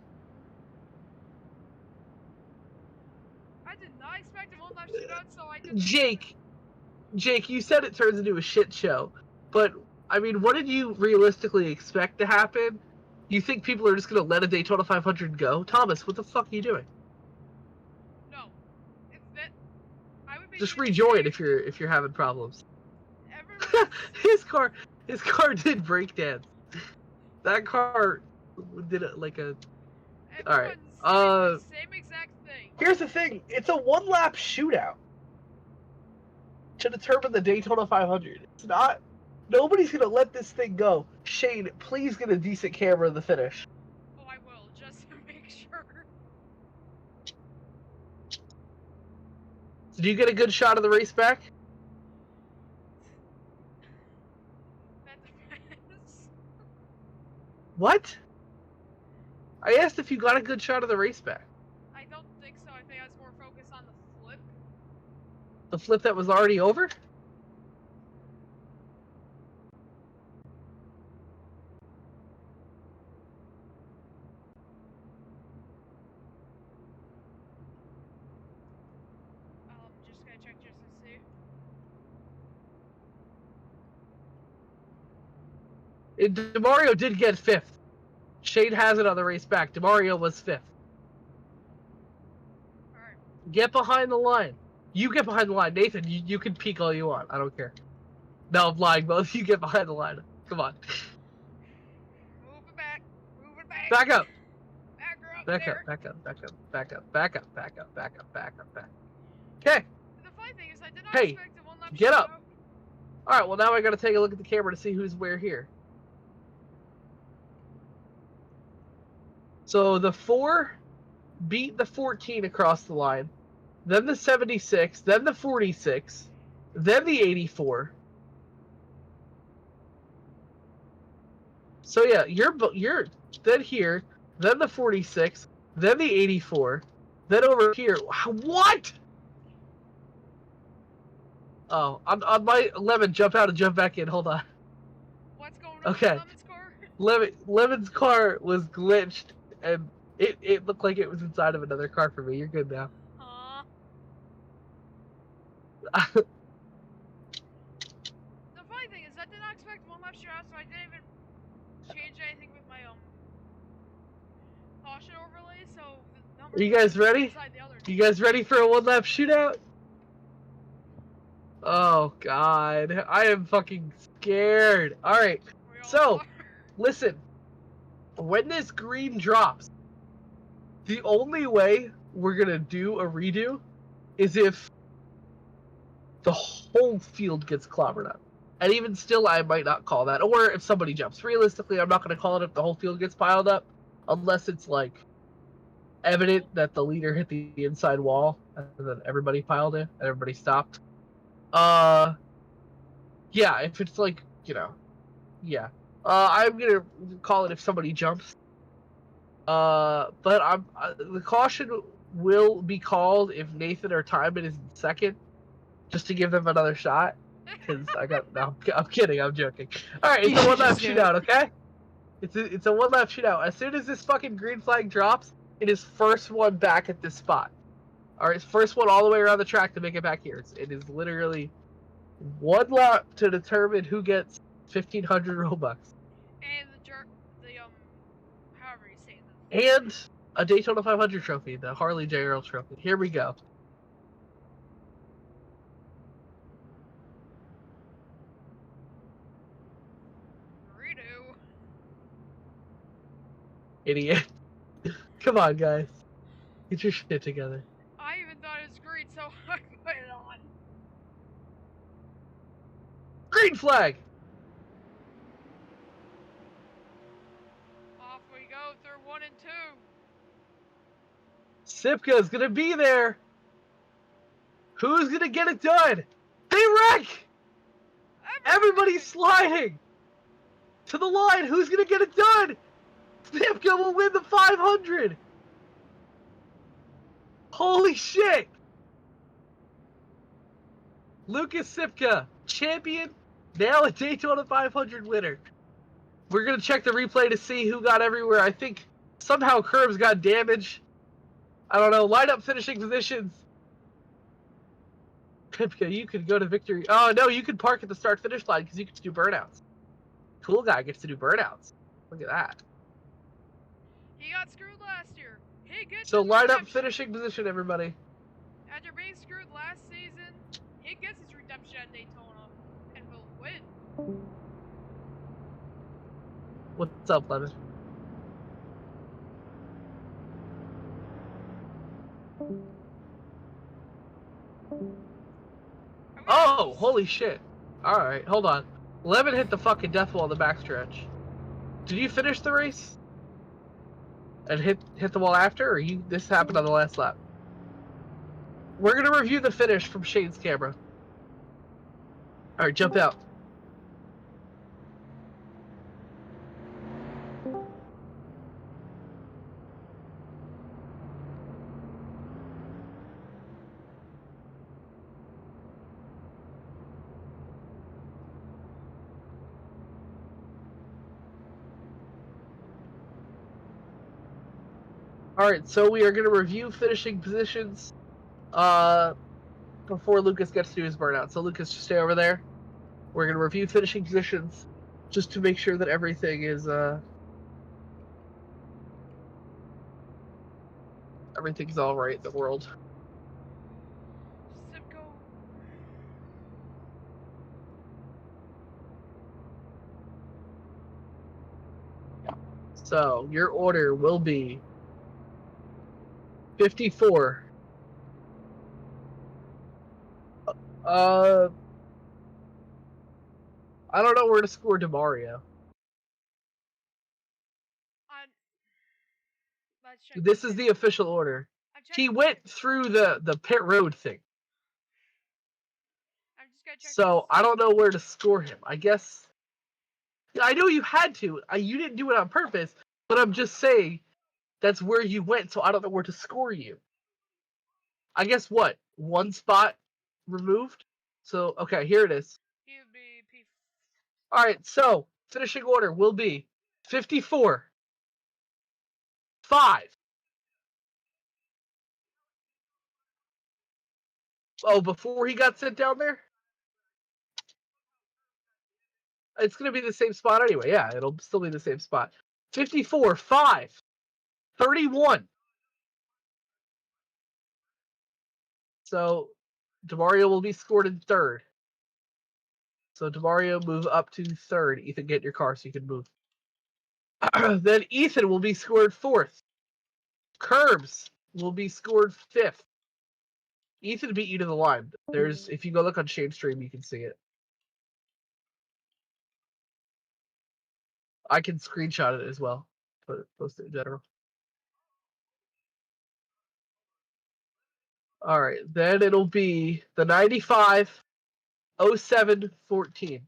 I did not expect a one-lap shootout, so I did. Jake, you said it turns into a shit show, but I mean, what did you realistically expect to happen? You think people are just going to let a Daytona 500 go? Thomas, what the fuck are you doing? No, it's that I would be Just rejoin if you're having problems. his car did breakdance. That car did it like a. All right. Same exact thing. Here's the thing. It's a 1-lap shootout to determine the Daytona 500. It's not. Nobody's gonna let this thing go. Shane, please get a decent camera of the finish. Oh, I will, just to make sure. Did you get a good shot of the race back? That depends. What? I asked if you got a good shot of the race back. I don't think so. I think I was more focused on the flip. The flip that was already over? Just gonna check just to see. DeMario did get 5th. Shane has it on the race back. DeMario was 5th. Alright. Get behind the line. You get behind the line. Nathan, you can peek all you want. I don't care. No, I'm lying. Both you get behind the line. Come on. Move it back. Move it back. Back up. Back her up. Back there. up, back up, back up, back up, back up, back up, back up, back up, back up. Okay. The funny thing is, I did not Hey, expect a one-lap get up. shootout. Alright, well now I gotta take a look at the camera to see who's where here. So the 4 beat the 14 across the line, then the 76, then the 46, then the 84. So yeah, you're then here, then the 46, then the 84, then over here. What? Oh, on my Lemon, jump out and jump back in. Hold on. What's going on Okay. with Lemon's car? Lemon's car was glitched, and it looked like it was inside of another car for me. You're good now. The funny thing is, I did not expect one-lap shootout, so I didn't even change anything with my caution overlay. So the number. Are you guys ready? You guys ready for a 1-lap shootout? Oh god, I am fucking scared. Alright, so, listen. When this green drops, the only way we're gonna do a redo is if the whole field gets clobbered up. And even still, I might not call that. Or if somebody jumps. Realistically, I'm not gonna call it if the whole field gets piled up. Unless it's, like, evident that the leader hit the inside wall and then everybody piled in and everybody stopped. Yeah, if it's like, you know, yeah. I'm gonna call it if somebody jumps. But the caution will be called if Nathan or Timon is in second, just to give them another shot. Because I'm kidding, I'm joking. Alright, it's a 1-lap shootout, okay? It's a 1-lap shootout. As soon as this fucking green flag drops, it is first one back at this spot. Alright, first one all the way around the track to make it back here. It is literally 1 lap to determine who gets 1,500 Robux. And however you say that. And a Daytona 500 trophy, the Harley J. Earl trophy. Here we go. Redo. Idiot. Come on, guys. Get your shit together. I even thought it was green, so I put it on. Green flag! Off we go through 1 and 2. Sipka's gonna be there. Who's gonna get it done? They wreck! Everybody's sliding! To the line, who's gonna get it done? Sipka will win the 500! Holy shit! Lucas Sipka, champion, now a Daytona 500 winner. We're gonna check the replay to see who got everywhere. I think somehow Curbs got damaged. I don't know. Line up finishing positions. Sipka, you could go to victory. Oh no, you could park at the start-finish line because you get to do burnouts. Cool guy gets to do burnouts. Look at that. He got screwed last year. He gets So his line up redemption. finishing position, everybody. After being screwed last season, he gets his redemption at Daytona and will win. What's up, Lemon? Oh, holy shit. Alright, hold on. Lemon hit the fucking death wall in the backstretch. Did you finish the race? And hit the wall after, or this happened on the last lap? We're gonna review the finish from Shane's camera. Alright, jump out. Alright, so we are going to review finishing positions before Lucas gets to do his burnout. So Lucas, just stay over there. We're going to review finishing positions just to make sure that everything is everything's all right in the world. Simcoe. So your order will be 54. I don't know where to score DeMario. Let's check. This is the official order. He went through the pit road thing. I'm just gonna check. So I don't know where to score him. I guess I know you had to. You didn't do it on purpose, but I'm just saying that's where you went. So I don't know where to score you. I guess what? One spot removed. So okay, here it is. All right. So finishing order will be 54, 5. Oh, before he got sent down there? It's going to be the same spot anyway. Yeah, it'll still be the same spot. 54, 5, 31. So DeMario will be scored in third. So DeMario move up to third. Ethan, get in your car so you can move. Then Ethan will be scored fourth. Curbs will be scored fifth. Ethan beat you to the line. If you go look on Shane's stream, you can see it. I can screenshot it as well. Post it in general. All right, then it'll be the 95, 07, 14.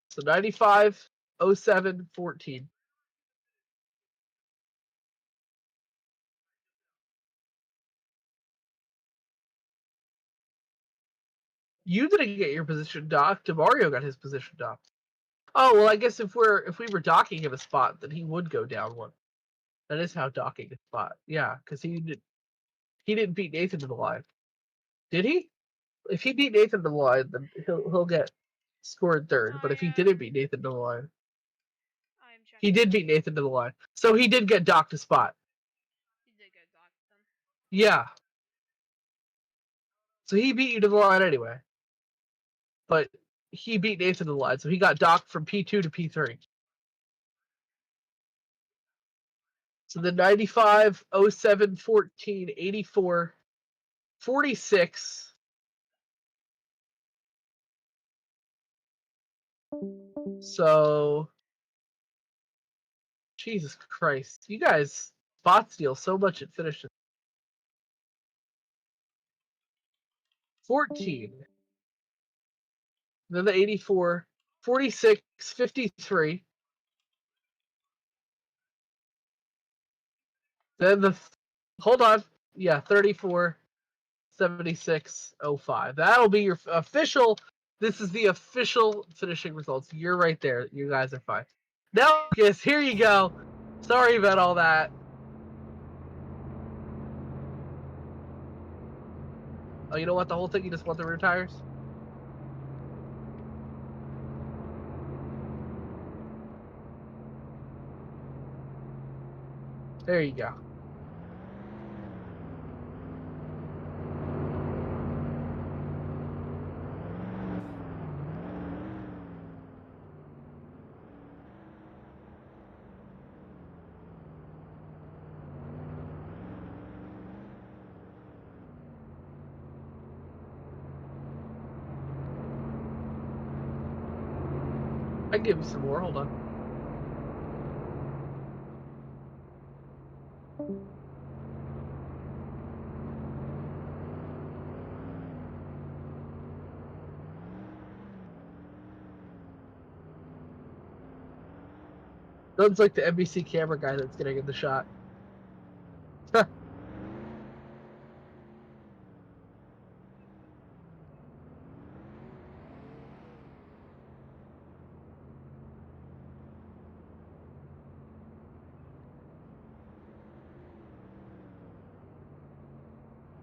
So 95, 07, 14. You didn't get your position docked. DeMario got his position docked. Oh well, I guess if we were docking him a spot, then he would go down one. That is how docking a spot. Yeah, because he didn't beat Nathan to the line. Did he? If he beat Nathan to the line, then he'll get scored third. But if he didn't beat Nathan to the line, he did beat Nathan to the line. So he did get docked a spot. Yeah. So he beat you to the line anyway. But he beat Nathan to the line, so he got docked from P2 to P3. So the 95, 07, 14, 84, 46. So, Jesus Christ. You guys bot steal so much at finishes. 14. Then the 84, 46, 53. Then the, hold on. Yeah, 34, 76, 05. That'll be your official, this is the official finishing results. You're right there. You guys are fine. Now, Lucas, here you go. Sorry about all that. Oh, you know what? The whole thing, you just want the rear tires? There you go. I can give you some more. Hold on. Sounds like the NBC camera guy that's getting in the shot.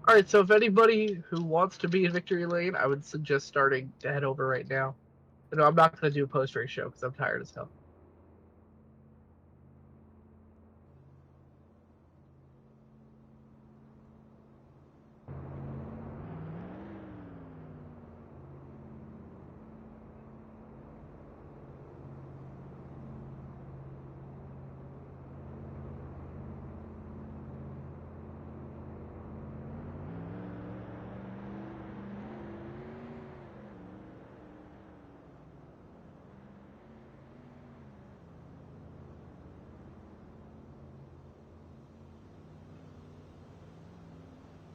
Alright, so if anybody who wants to be in Victory Lane, I would suggest starting to head over right now. You know, I'm not going to do a post-race show because I'm tired as hell.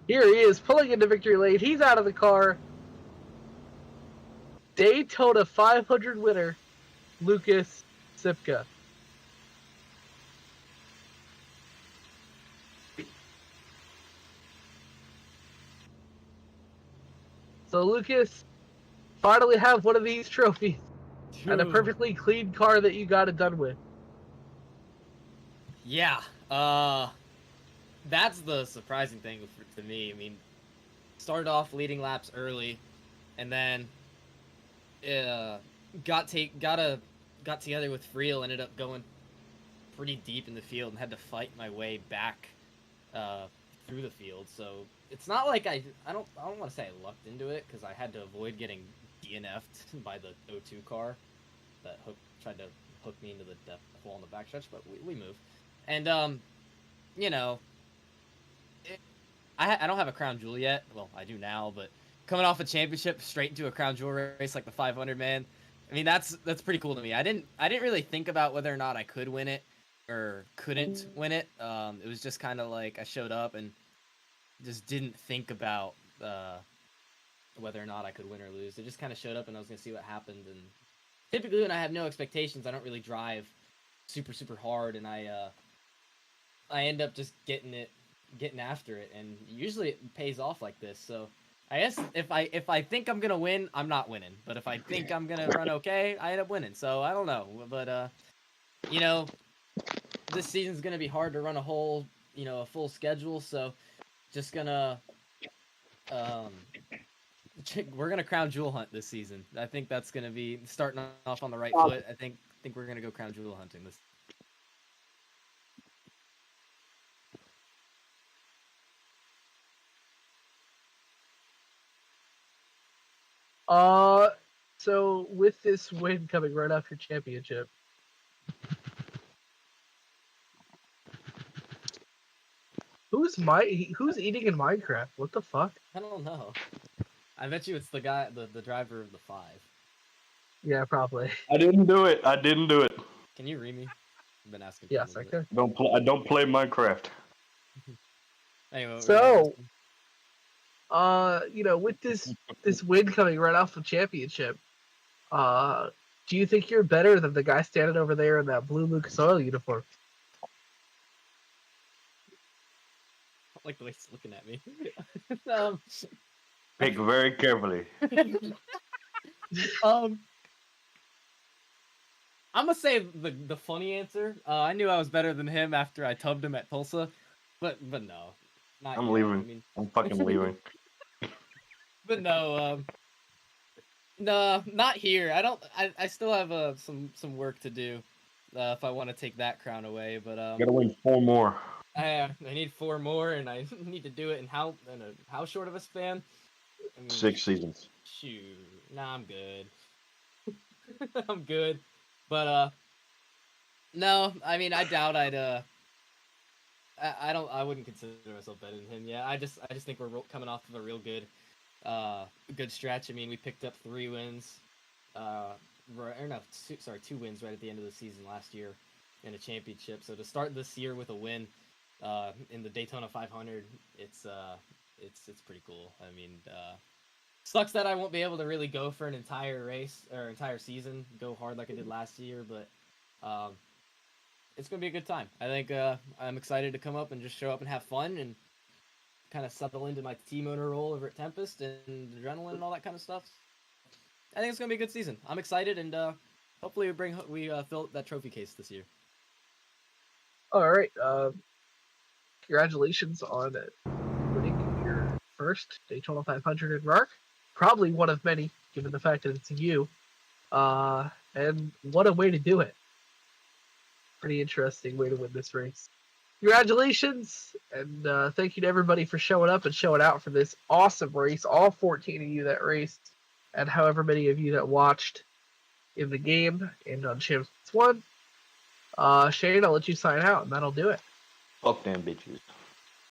Here he is, pulling into Victory Lane. He's out of the car. Daytona 500 winner, Lucas Sipka. So Lucas, finally have one of these trophies. And a perfectly clean car that you got it done with. Yeah. That's the surprising thing to me. I mean, started off leading laps early, and then got together with Friel, ended up going pretty deep in the field and had to fight my way back through the field. So it's not like I don't want to say I lucked into it, because I had to avoid getting DNF'd by the O2 car that tried to hook me into the death wall in the backstretch, but we move. And you know, I don't have a crown jewel yet. Well, I do now, but coming off a championship straight into a crown jewel race like the 500, man. I mean, that's pretty cool to me. I didn't really think about whether or not I could win it or couldn't win it. It was just kind of like I showed up and just didn't think about whether or not I could win or lose. It just kind of showed up and I was gonna see what happened. And typically when I have no expectations, I don't really drive super hard, and I end up just getting after it, and usually it pays off like this. So I guess if I think I'm gonna win, I'm not winning. But if I think I'm gonna run okay, I end up winning. So I don't know. But you know, this season's gonna be hard to run a full schedule. So just gonna we're gonna crown jewel hunt this season. I think that's gonna be starting off on the right foot. I think we're gonna go crown jewel hunting this. So with this win coming right off your championship, who's eating in Minecraft? What the fuck? I don't know. I bet you it's the guy, the driver of the 5. Yeah, probably. I didn't do it. I didn't do it. Can you read me? I've been asking. Yes, I can. I don't play Minecraft. Anyway, So, with this win coming right off the championship, do you think you're better than the guy standing over there in that blue Lucas Oil uniform? I like the way he's looking at me. Pick very carefully. I'm gonna say the funny answer. I knew I was better than him after I tubbed him at Tulsa, but no, not I'm yet. leaving. I mean, I'm fucking leaving. but no, no, not here. I still have some work to do if I want to take that crown away. But Gotta win 4 more. I need 4 more, and I need to do it in how short of a span? I mean, 6 seasons. Shoot, nah, I'm good. I'm good. But no, I mean, I doubt I'd I wouldn't consider myself better than him. Yeah, I just think we're coming off of a real good stretch. I mean, we picked up 3 wins, or no, 2 wins right at the end of the season last year in a championship. So to start this year with a win in the Daytona 500, it's pretty cool. I mean, sucks that I won't be able to really go for an entire race or entire season, go hard like I did last year, but it's gonna be a good time. I think I'm excited to come up and just show up and have fun and kind of settle into my team owner role over at Tempest and adrenaline and all that kind of stuff. I think it's gonna be a good season. I'm excited, and hopefully we fill that trophy case this year. All right. Congratulations on winning your first Daytona 500 in Rarc. Probably one of many, given the fact that it's you. And what a way to do it. Pretty interesting way to win this race. Congratulations, and thank you to everybody for showing up and showing out for this awesome race. All 14 of you that raced, and however many of you that watched in the game and on S27. Shane, I'll let you sign out, and that'll do it. Fuck them bitches.